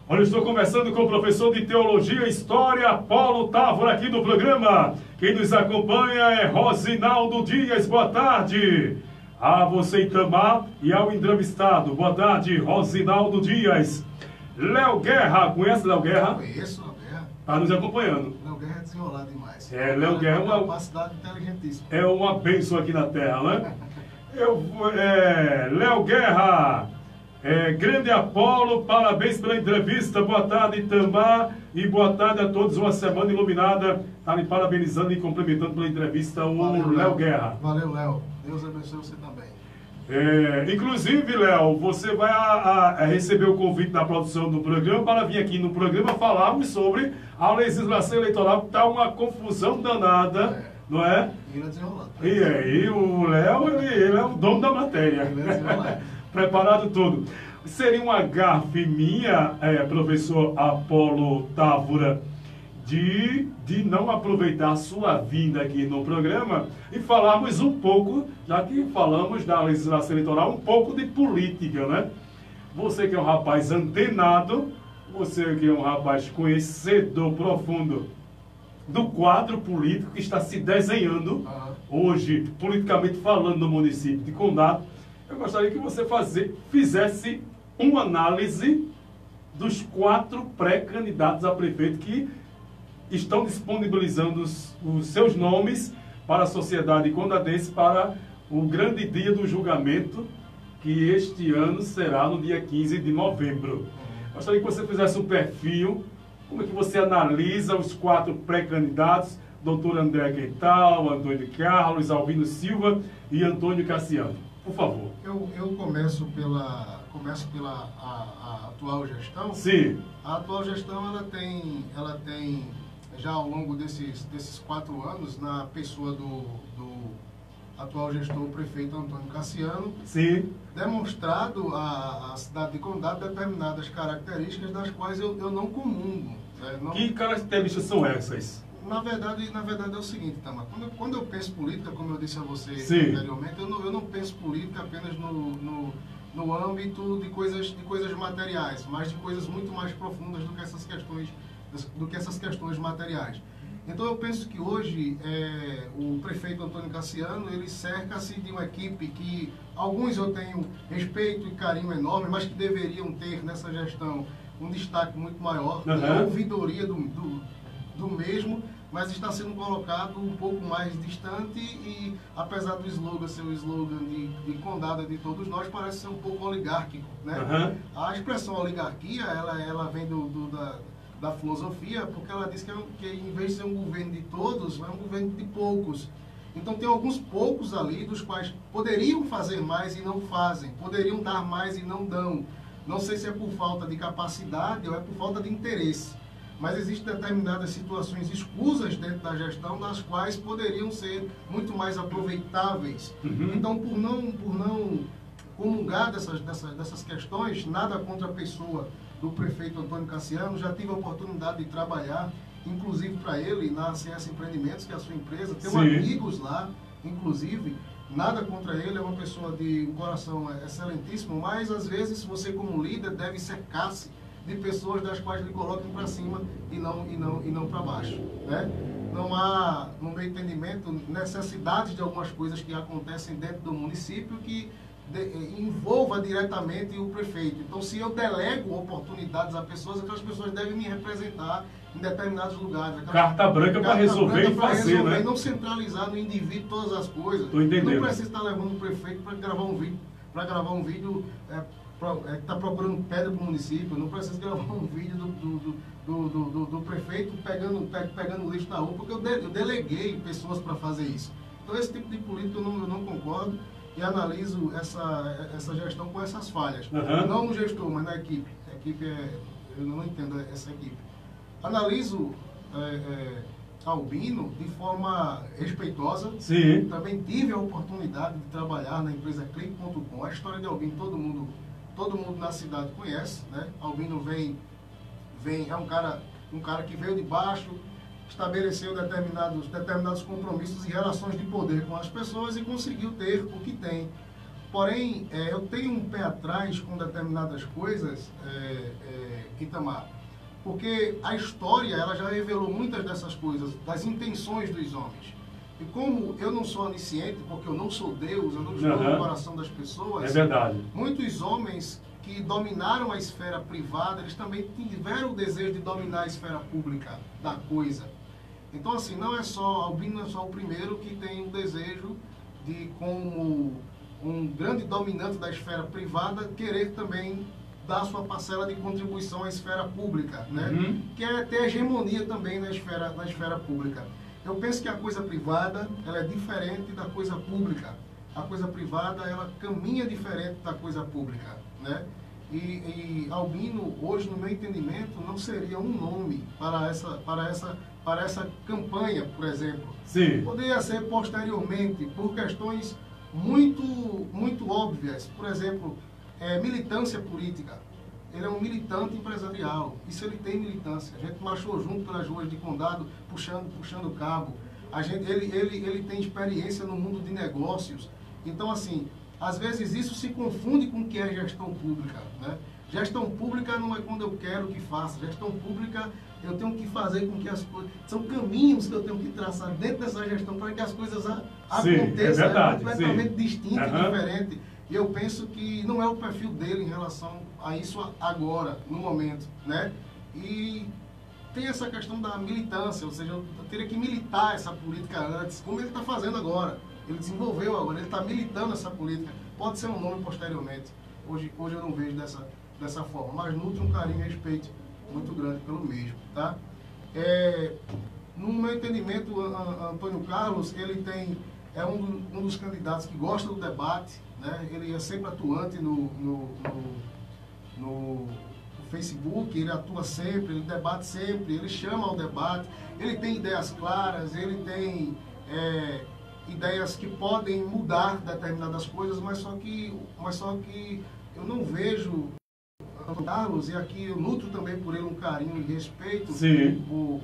Olha, eu estou conversando com o professor de Teologia e História, Paulo Távora, aqui do programa. Quem nos acompanha é Rosinaldo Dias. Boa tarde a você, Itamar, e ao entrevistado. Boa tarde, Rosinaldo Dias. Léo Guerra, conhece Léo Guerra? Conheço Léo Guerra. Está nos acompanhando. Léo Guerra é desenrolado demais. Léo Guerra é uma capacidade inteligentíssima. É uma bênção aqui na Terra, né? Léo Guerra, grande Apolo, parabéns pela entrevista. Boa tarde, Itamar, e boa tarde a todos. Uma semana iluminada. Está me parabenizando e cumprimentando pela entrevista o Léo Guerra. Valeu, Léo. Deus abençoe você também. Inclusive, Léo, você vai receber o convite da produção do programa para vir aqui no programa falarmos sobre a legislação eleitoral, que está uma confusão danada, não é? E aí, o Léo, ele é o dono da matéria. Preparado tudo. Seria uma gafe minha, professor Apolo Távora, de não aproveitar a sua vinda aqui no programa e falarmos um pouco, já que falamos da legislação eleitoral, um pouco de política, né? Você que é um rapaz antenado, você que é um rapaz conhecedor profundo do quadro político que está se desenhando hoje, politicamente falando, no município de Condado, eu gostaria que você fizesse uma análise dos 4 pré-candidatos a prefeito que estão disponibilizando os seus nomes para a sociedade condadense para o grande dia do julgamento, que este ano será no dia 15 de novembro. Gostaria que você fizesse um perfil, como é que você analisa os 4 pré-candidatos, doutor André Quental, Antônio Carlos, Albino Silva e Antônio Cassiano. Por favor. Eu começo pela a atual gestão. Sim. A atual gestão ela tem já ao longo desses 4 anos, na pessoa do atual gestor, o prefeito Antônio Cassiano, sim, demonstrado à cidade de Condado determinadas características das quais eu não comungo. Que características são essas? Na verdade é o seguinte, Tamar, quando eu penso política, como eu disse a você anteriormente, eu não penso política apenas no âmbito de coisas materiais, mas de coisas muito mais profundas do que essas questões materiais. Então eu penso que hoje o prefeito Antônio Cassiano, ele cerca-se de uma equipe que alguns eu tenho respeito e carinho enorme, mas que deveriam ter nessa gestão um destaque muito maior, a ouvidoria do mesmo, mas está sendo colocado um pouco mais distante e, apesar do slogan ser o slogan de Condado de todos nós, parece ser um pouco oligárquico, né? A expressão oligarquia, ela vem da filosofia, porque ela diz que em vez de ser um governo de todos, é um governo de poucos. Então tem alguns poucos ali, dos quais poderiam fazer mais e não fazem, poderiam dar mais e não dão. Não sei se é por falta de capacidade ou é por falta de interesse. Mas existem determinadas situações escusas dentro da gestão, das quais poderiam ser muito mais aproveitáveis. Então, por não comungar dessas questões, nada contra a pessoa do prefeito Antônio Cassiano, já tive a oportunidade de trabalhar, inclusive para ele, na CS Empreendimentos, que é a sua empresa, tenho amigos lá, inclusive, nada contra ele, é uma pessoa de um coração excelentíssimo, mas às vezes você como líder deve cercar-se de pessoas das quais lhe coloquem para cima e não para baixo, né? Não há, no meu entendimento, necessidades de algumas coisas que acontecem dentro do município que envolva diretamente o prefeito. Então, se eu delego oportunidades a pessoas, aquelas pessoas devem me representar em determinados lugares. Carta branca para resolver e fazer, né? E não centralizar no indivíduo todas as coisas. Tô entendendo. Não precisa estar levando o prefeito para gravar um vídeo que está procurando pedra para o município. Não precisa gravar um vídeo do prefeito pegando lixo na rua, porque eu deleguei pessoas para fazer isso. Então, esse tipo de política eu não concordo e analiso essa gestão com essas falhas. Não no gestor, mas na equipe. A equipe eu não entendo essa equipe. Analiso Albino de forma respeitosa. Sim. Também tive a oportunidade de trabalhar na empresa Click.com. A história de Albino todo mundo na cidade conhece, né? Albino é um cara que veio de baixo, estabeleceu determinados compromissos e relações de poder com as pessoas e conseguiu ter o que tem. Porém, eu tenho um pé atrás com determinadas coisas, Itamar, porque a história ela já revelou muitas dessas coisas, das intenções dos homens. E como eu não sou onisciente, porque eu não sou Deus, eu não estou no coração das pessoas, é verdade. Muitos homens que dominaram a esfera privada, eles também tiveram o desejo de dominar a esfera pública da coisa. Então, assim, Albino não é só o primeiro que tem o desejo de, como um grande dominante da esfera privada, querer também dar sua parcela de contribuição à esfera pública, né? Que é ter hegemonia também na esfera pública. Eu penso que a coisa privada, ela é diferente da coisa pública. A coisa privada, ela caminha diferente da coisa pública, né? E Albino, hoje, no meu entendimento, não seria um nome para essa campanha, por exemplo. Sim. Poderia ser posteriormente, por questões muito óbvias. Por exemplo, militância política. Ele é um militante empresarial. Isso ele tem militância. A gente marchou junto pelas ruas de Condado, puxando cabo. Ele tem experiência no mundo de negócios. Então, assim, às vezes isso se confunde com o que é gestão pública, né? Gestão pública não é quando eu quero que faça. Gestão pública, eu tenho que fazer com que as coisas... São caminhos que eu tenho que traçar dentro dessa gestão para que as coisas aconteçam. É verdade, completamente distinto e diferente. E eu penso que não é o perfil dele em relação a isso agora, no momento, né? E tem essa questão da militância, ou seja, eu teria que militar essa política antes, como ele está fazendo agora. Ele desenvolveu agora, ele está militando essa política. Pode ser um nome posteriormente. Hoje eu não vejo dessa forma, mas nutre um carinho e respeito muito grande pelo mesmo, tá? No meu entendimento, Antônio Carlos, ele é um dos candidatos que gosta do debate, né? Ele é sempre atuante no Facebook, ele atua sempre, ele debate sempre, ele chama ao debate, ele tem ideias claras, ele tem ideias que podem mudar determinadas coisas, mas só que eu não vejo Antônio Carlos, e aqui eu nutro também por ele um carinho e respeito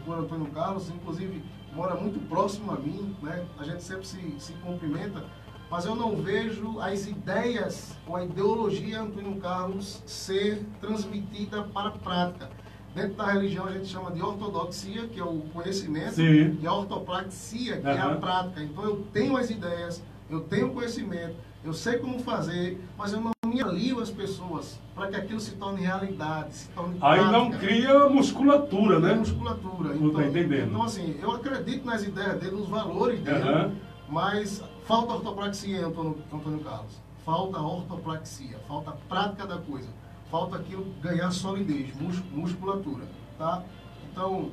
por Antônio Carlos, inclusive mora muito próximo a mim, né? A gente sempre se cumprimenta, mas eu não vejo as ideias ou a ideologia Antônio Carlos ser transmitida para a prática. Dentro da religião a gente chama de ortodoxia, que é o conhecimento, e a ortopraxia, que é a prática. Então eu tenho as ideias, eu tenho o conhecimento, eu sei como fazer, mas eu não me alio às pessoas para que aquilo se torne realidade, se torne prática. Aí não cria musculatura, né? Musculatura. Não estou entendendo. Então, assim, eu acredito nas ideias dele, nos valores dele, mas falta ortopraxia, Antônio Carlos. Falta ortopraxia, falta a prática da coisa. Falta aquilo ganhar solidez, musculatura, tá? Então,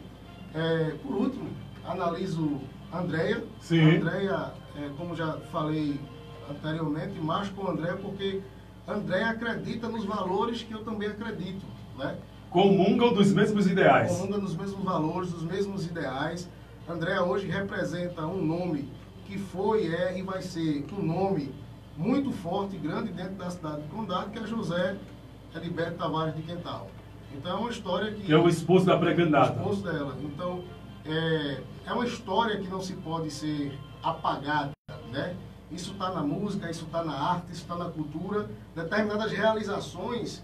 por último, analiso Andréia. Andréia, como já falei anteriormente, marcho com Andréia porque Andréia acredita nos valores que eu também acredito, né? Comungam dos mesmos ideais. Comungam dos mesmos valores, dos mesmos ideais. Andréia hoje representa um nome que foi, e vai ser um nome muito forte e grande dentro da cidade de Condado, que é José Heriberto Tavares de Quental. Então é uma história que... é o esposo da pré-candidata. O esposo dela. Então, é uma história que não se pode ser apagada, né? Isso está na música, isso está na arte, isso está na cultura. Determinadas realizações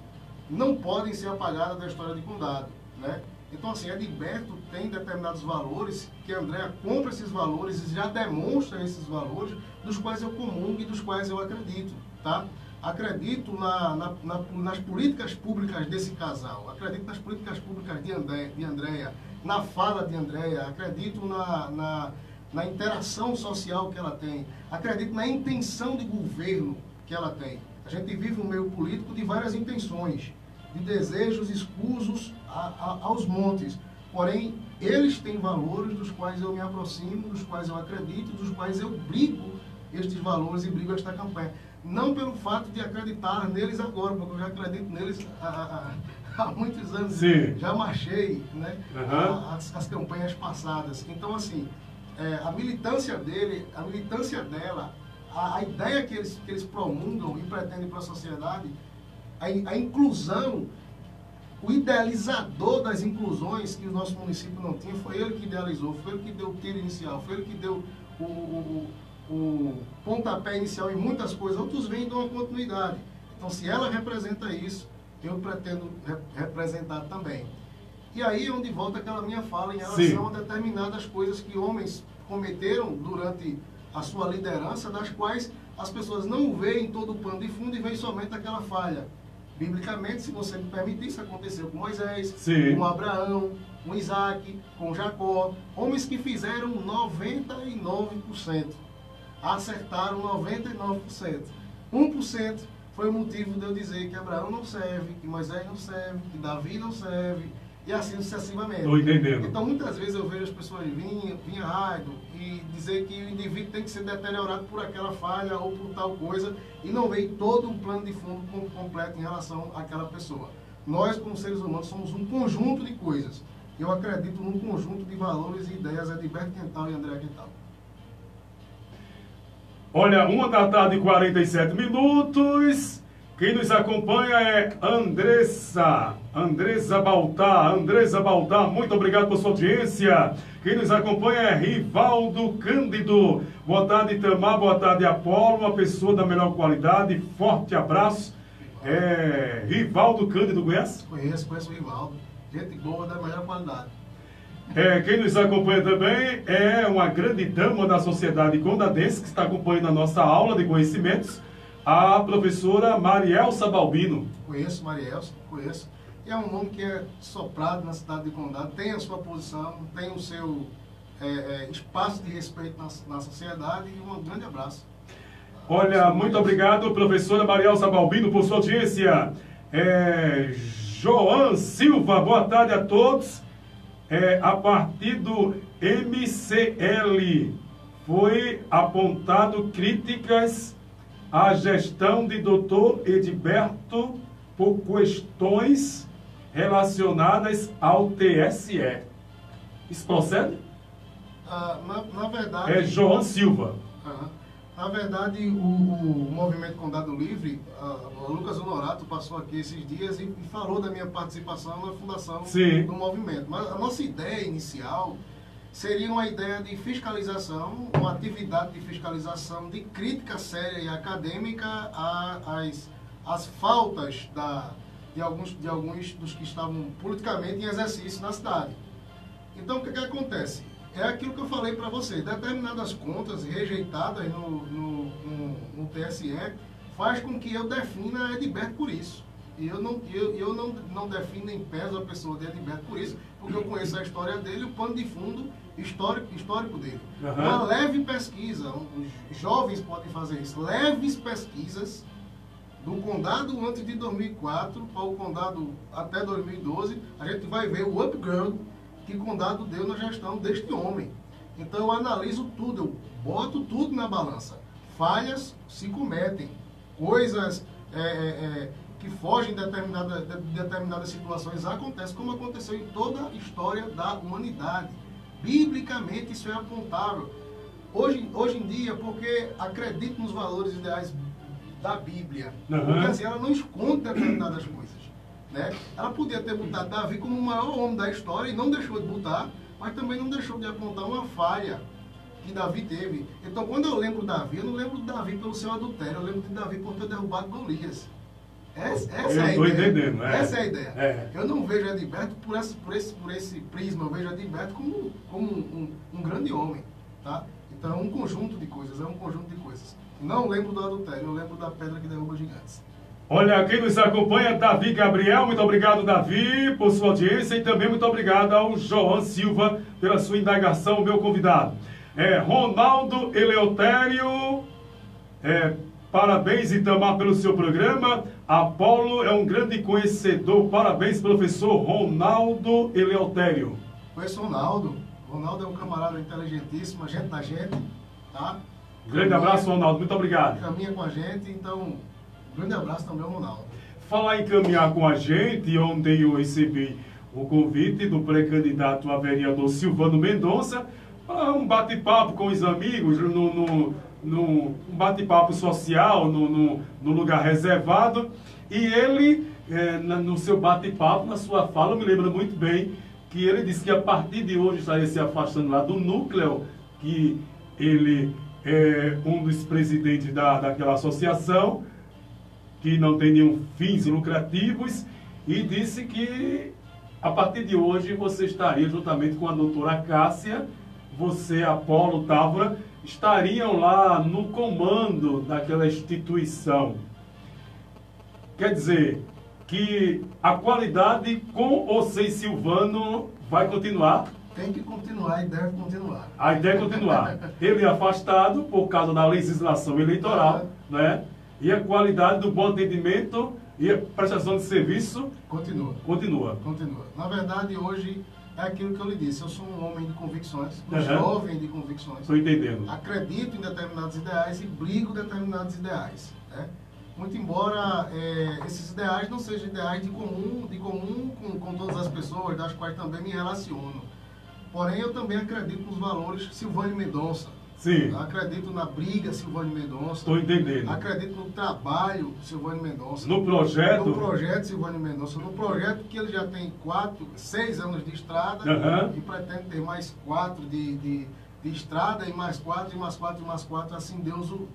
não podem ser apagadas da história de Condado, né? Então, assim, Edilberto tem determinados valores que Andréa compra esses valores e já demonstra esses valores, dos quais eu comungo e dos quais eu acredito, tá? Acredito nas políticas públicas desse casal, acredito nas políticas públicas de Andréa, na fala de Andréa, acredito na interação social que ela tem, acredito na intenção de governo que ela tem. A gente vive um meio político de várias intenções, de desejos escusos aos montes. Porém, eles têm valores dos quais eu me aproximo, dos quais eu acredito, dos quais eu brigo estes valores e brigo esta campanha. Não pelo fato de acreditar neles agora, porque eu já acredito neles há muitos anos. Sim. Já marchei, né, as campanhas passadas. Então, assim, a militância dele, a militância dela, a ideia que eles promulgam e pretendem para a sociedade, a inclusão, o idealizador das inclusões que o nosso município não tinha, foi ele que idealizou, foi ele que deu o tiro inicial, foi ele que deu o pontapé inicial em muitas coisas. Outros vêm e dão uma continuidade. Então, se ela representa isso, eu pretendo representar também. E aí é onde volta aquela minha fala em relação a determinadas coisas que homens cometeram durante a sua liderança, das quais as pessoas não veem todo o pano de fundo e veem somente aquela falha. Biblicamente, se você me permitir, isso aconteceu com Moisés, com Abraão, com Isaac, com Jacó, homens que fizeram 99%, acertaram 99%. 1% foi o motivo de eu dizer que Abraão não serve, que Moisés não serve, que Davi não serve, e assim sucessivamente. Estou entendendo. Então, muitas vezes eu vejo as pessoas vir rádio e dizer que o indivíduo tem que ser deteriorado por aquela falha ou por tal coisa, e não veem todo um plano de fundo completo em relação àquela pessoa. Nós, como seres humanos, somos um conjunto de coisas. Eu acredito num conjunto de valores e ideias de Edilberto Quental e Andréa Quental. Olha, 1h47. Quem nos acompanha é Andressa Baltar, muito obrigado por sua audiência. Quem nos acompanha é Rivaldo Cândido. Boa tarde, Itamar, boa tarde, Apolo, uma pessoa da melhor qualidade, forte abraço. Rivaldo Cândido, conhece? Conheço o Rivaldo, gente boa da melhor qualidade. Quem nos acompanha também é uma grande dama da sociedade condadense, que está acompanhando a nossa aula de conhecimentos, a professora Marielsa Balbino. Conheço Marielsa, conheço. E é um nome que é soprado na cidade de Condado, tem a sua posição, tem o seu espaço de respeito na sociedade, e um grande abraço. Olha, muito obrigado, professora Marielsa Balbino, por sua audiência. João Silva, boa tarde a todos. A partir do MCL foi apontado críticas à gestão de Dr. Edilberto por questões relacionadas ao TSE. Isso procede? Na verdade... É João Silva. Na verdade, o Movimento Condado Livre, o Lucas Honorato passou aqui esses dias e falou da minha participação na fundação do movimento. Mas a nossa ideia inicial seria uma ideia de fiscalização, uma atividade de fiscalização, de crítica séria e acadêmica às faltas de alguns dos que estavam politicamente em exercício na cidade. Então, o que acontece? É aquilo que eu falei para você, determinadas contas rejeitadas no TSE faz com que eu defina Edilberto por isso. E eu não defino em peso a pessoa de Edilberto por isso, porque eu conheço a história dele, o pano de fundo histórico dele. Uma leve pesquisa, os jovens podem fazer isso, leves pesquisas do condado antes de 2004 para o condado até 2012, a gente vai ver o upgrade que o condado deu na gestão deste homem. Então eu analiso tudo, eu boto tudo na balança. Falhas se cometem, coisas que fogem de determinadas situações acontecem, como aconteceu em toda a história da humanidade. Biblicamente isso é apontável. Hoje em dia, porque acredito nos valores ideais da Bíblia, porque assim, ela não esconde determinadas coisas. Né? Ela podia ter botado Davi como o maior homem da história e não deixou de botar, mas também não deixou de apontar uma falha que Davi teve. Então, quando eu lembro Davi, eu não lembro de Davi pelo seu adultério, eu lembro de Davi por ter derrubado Golias. Essa é a ideia. Estou entendendo. Essa é a ideia. Eu não vejo Edilberto por esse prisma, eu vejo Edilberto como um grande homem. Tá? Então é um conjunto de coisas, Não lembro do adultério, eu lembro da pedra que derruba gigantes. Olha, quem nos acompanha, Davi Gabriel, muito obrigado, Davi, por sua audiência, e também muito obrigado ao João Silva pela sua indagação, meu convidado. Ronaldo Eleutério, parabéns, Itamar, pelo seu programa. Apolo é um grande conhecedor, parabéns, professor Ronaldo Eleutério. Conheço o Ronaldo. Ronaldo é um camarada inteligentíssimo, gente da gente, tá? Grande abraço, Ronaldo, muito obrigado. Caminha com a gente, então, grande abraço também ao Ronaldo. Falar em caminhar com a gente, ontem eu recebi o convite do pré-candidato a vereador Silvano Mendonça para um bate-papo com os amigos, num bate-papo social, no lugar reservado. E ele, no seu bate-papo, na sua fala, eu me lembro muito bem, que ele disse que a partir de hoje estaria se afastando lá do núcleo, que ele é um dos presidentes daquela associação, que não tem nenhum fins lucrativos, e disse que a partir de hoje você estaria juntamente com a doutora Cássia, você, Apolo, Távora, estariam lá no comando daquela instituição. Quer dizer, que a qualidade com ou sem Silvano vai continuar? Tem que continuar e deve continuar. A ideia é continuar. Ele é afastado por causa da legislação eleitoral, né? E a qualidade do bom atendimento e a prestação de serviço continua. Na verdade, hoje é aquilo que eu lhe disse. Eu sou um homem de convicções, um jovem de convicções. Estou entendendo. Acredito em determinados ideais e brigo determinados ideais, né? Muito embora esses ideais não sejam ideais de comum com todas as pessoas, das quais também me relaciono. Porém, eu também acredito nos valores Silvânio Mendonça. Sim. Acredito na briga Silvânio Mendonça. Estou entendendo. Acredito no trabalho Silvânio Mendonça. No projeto? No projeto Silvânio Mendonça. No projeto que ele já tem 6 anos de estrada e pretende ter mais 4 de estrada e mais 4 e mais 4 e mais 4. Assim Deus o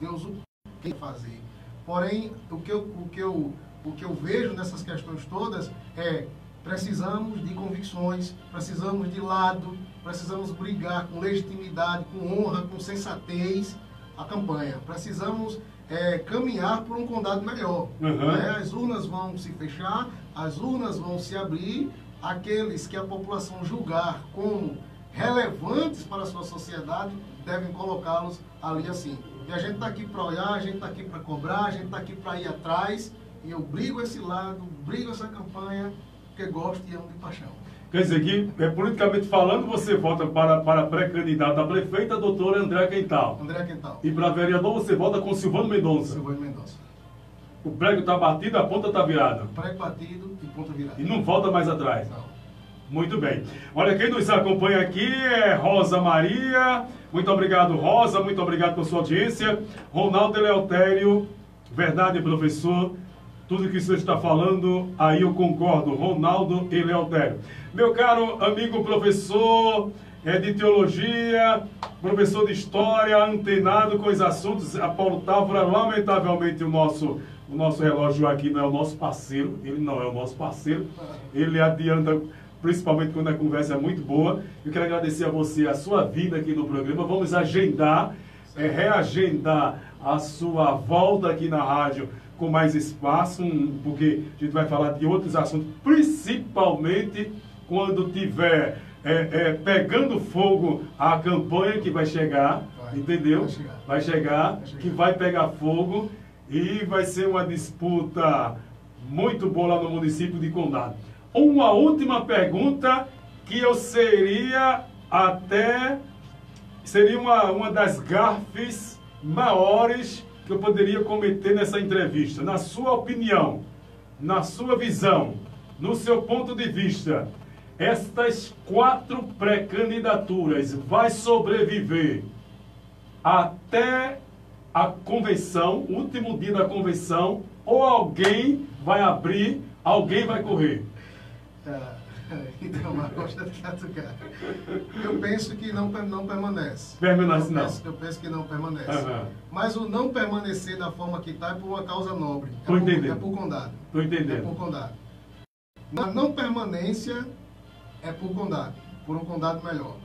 quer fazer. Porém, o que eu vejo nessas questões todas é: precisamos de convicções, precisamos de lado, precisamos brigar com legitimidade, com honra, com sensatez a campanha. Precisamos caminhar por um condado melhor. Né? As urnas vão se fechar, as urnas vão se abrir, aqueles que a população julgar como relevantes para a sua sociedade devem colocá-los ali assim. E a gente está aqui para olhar, a gente está aqui para cobrar, a gente está aqui para ir atrás, e eu brigo esse lado, brigo essa campanha, porque gosto e amo de paixão. Quer dizer que, politicamente falando, você vota para pré-candidato a prefeita, a doutora André Quental. André Quental. E para vereador você vota com Silvano Mendonça. Silvano Mendonça. O prego está batido, a ponta está virada. Prego batido e ponta virada. E não volta mais atrás. Não. Muito bem. Olha, quem nos acompanha aqui é Rosa Maria. Muito obrigado, Rosa. Muito obrigado por sua audiência. Ronaldo Eleutério. Verdade, professor. Tudo que você está falando, aí eu concordo. Ronaldo Eleutério. Meu caro amigo professor de teologia, professor de história, antenado com os assuntos, Apolo Távora, lamentavelmente o nosso relógio aqui não é o nosso parceiro. Ele não é o nosso parceiro. Ele adianta, principalmente quando a conversa é muito boa. Eu quero agradecer a você a sua vinda aqui no programa. Vamos agendar, reagendar a sua volta aqui na rádio com mais espaço, porque a gente vai falar de outros assuntos, principalmente quando tiver pegando fogo a campanha que vai chegar, entendeu? Vai chegar, que vai pegar fogo e vai ser uma disputa muito boa lá no município de Condado. Uma última pergunta que eu seria uma das gafes maiores que eu poderia cometer nessa entrevista. Na sua opinião, na sua visão, no seu ponto de vista, estas 4 pré-candidaturas vai sobreviver até a convenção, último dia da convenção, ou alguém vai abrir, alguém vai correr? Então, mas gosta de catucar. Eu penso que não permanece. Permanece não. Eu penso que não permanece. Uhum. Mas o não permanecer da forma que está é por uma causa nobre. Tô entendendo. É por condado. Tô entendendo. É por condado. Na não permanência é por condado. Por um condado melhor.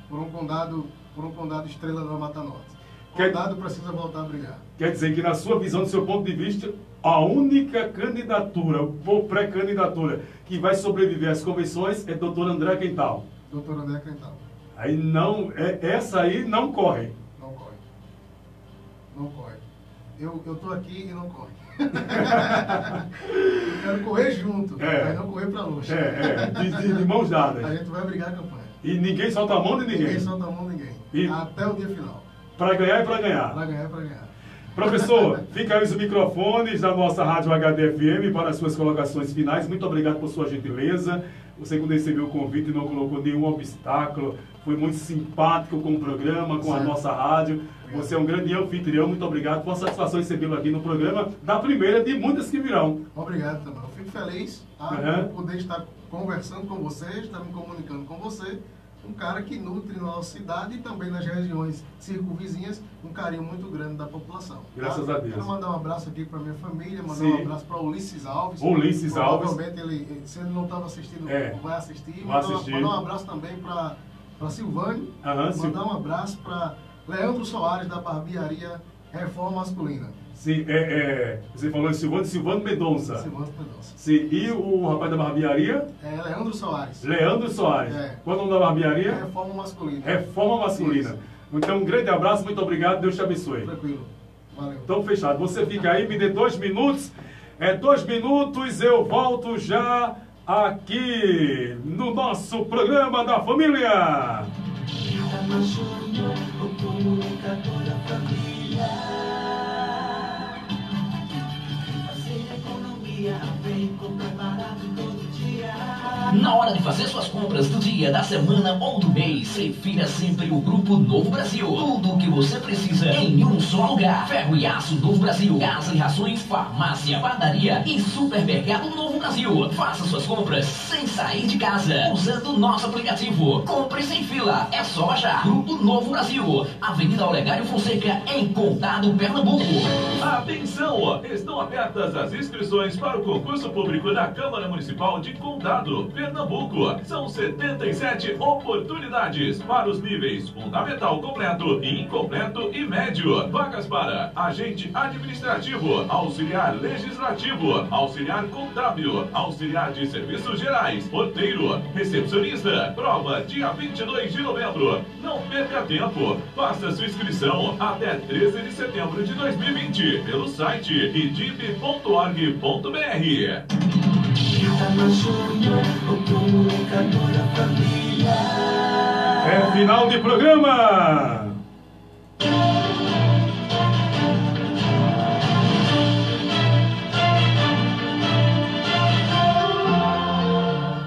Por um condado estrela da Mata Norte. O condado precisa voltar a brilhar. Quer dizer que, na sua visão, do seu ponto de vista, a única candidatura, ou pré-candidatura, que vai sobreviver às convenções é doutor André Quental. Doutor André Quental. Aí não, essa aí não corre. Não corre. Não corre. Eu tô aqui e não corre. Eu quero correr junto, mas não correr pra longe. De mãos dadas. A gente vai brigar a campanha. E ninguém solta a mão de ninguém. Ninguém solta a mão de ninguém. Até o dia final. Para ganhar e para ganhar. Para ganhar e para ganhar. Professor, fica aí os microfones da nossa Rádio HDFM para as suas colocações finais. Muito obrigado por sua gentileza. Você, quando recebeu o convite, não colocou nenhum obstáculo. Foi muito simpático com o programa, com a nossa rádio. Obrigado. Você é um grande anfitrião. Muito obrigado. Foi uma satisfação recebê-lo aqui no programa, da primeira de muitas que virão. Obrigado também. Eu fico feliz por poder estar conversando com você, estar me comunicando com você. Um cara que nutre na nossa cidade e também nas regiões circunvizinhas um carinho muito grande da população. Graças a Deus. Quero mandar um abraço aqui para minha família, mandar um abraço para Ulisses Alves. Ulisses Alves. Provavelmente ele, se ele não estava assistindo, vai assistir. Mandar um abraço também para Silvane. Mandar um abraço para Leandro Soares, da barbearia Reforma Masculina. Sim, você falou de Silvano Mendonça. Silvano Mendonça. Sim, e o rapaz da barbearia? Leandro Soares. Leandro Soares. Qual é o nome da barbearia? Reforma Masculina. Reforma Masculina. Isso. Então, um grande abraço, muito obrigado, Deus te abençoe. Tranquilo. Valeu. Então, fechado. Você fica aí, me dê 2 minutos. 2 minutos, eu volto já aqui no nosso programa da família. O comunicador da família. Vem com preparado todo dia. Na hora de fazer suas compras do dia, da semana ou do mês, prefira sempre o Grupo Novo Brasil. Tudo o que você precisa em um só lugar. Ferro e Aço Novo Brasil. Casa e Rações, farmácia, padaria e supermercado Novo Brasil. Faça suas compras sem sair de casa, usando o nosso aplicativo. Compre sem fila, é só baixar. Grupo Novo Brasil. Avenida Olegário Fonseca, em Condado, Pernambuco. Atenção! Estão abertas as inscrições para o concurso público da Câmara Municipal de Condado, Pernambuco. São 77 oportunidades para os níveis fundamental completo, incompleto e médio. Vagas para agente administrativo, auxiliar legislativo, auxiliar contábil, auxiliar de serviços gerais, porteiro, recepcionista. Prova dia 22 de novembro. Não perca tempo. Faça sua inscrição até 13 de setembro de 2020 pelo site idip.org.br. É final de programa.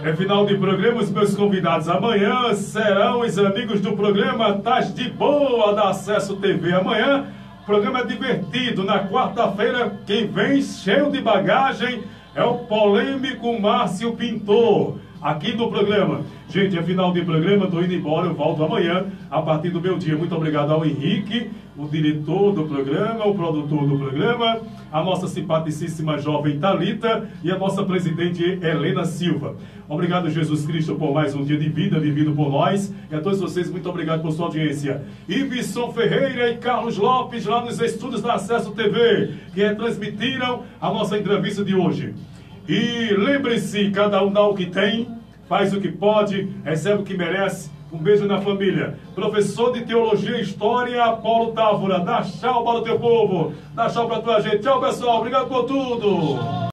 É final de programa, os meus convidados amanhã serão os amigos do programa Tás de Boa da Acesso TV. Amanhã, programa divertido. Na quarta-feira, quem vem cheio de bagagem é o polêmico Márcio Pintor, aqui do programa. Gente, é final de programa, estou indo embora, eu volto amanhã, a partir do meio-dia. Muito obrigado ao Henrique, o diretor do programa, o produtor do programa, a nossa simpaticíssima jovem Thalita e a nossa presidente Helena Silva. Obrigado, Jesus Cristo, por mais um dia de vida vivido por nós. E a todos vocês, muito obrigado por sua audiência. Iveson Ferreira e Carlos Lopes, lá nos estúdios da Acesso TV, que retransmitiram a nossa entrevista de hoje. E lembre-se, cada um dá o que tem, faz o que pode, recebe o que merece. Um beijo na família. Professor de Teologia e História, Paulo Távora. Dá tchau para o teu povo. Dá tchau para a tua gente. Tchau, pessoal. Obrigado por tudo.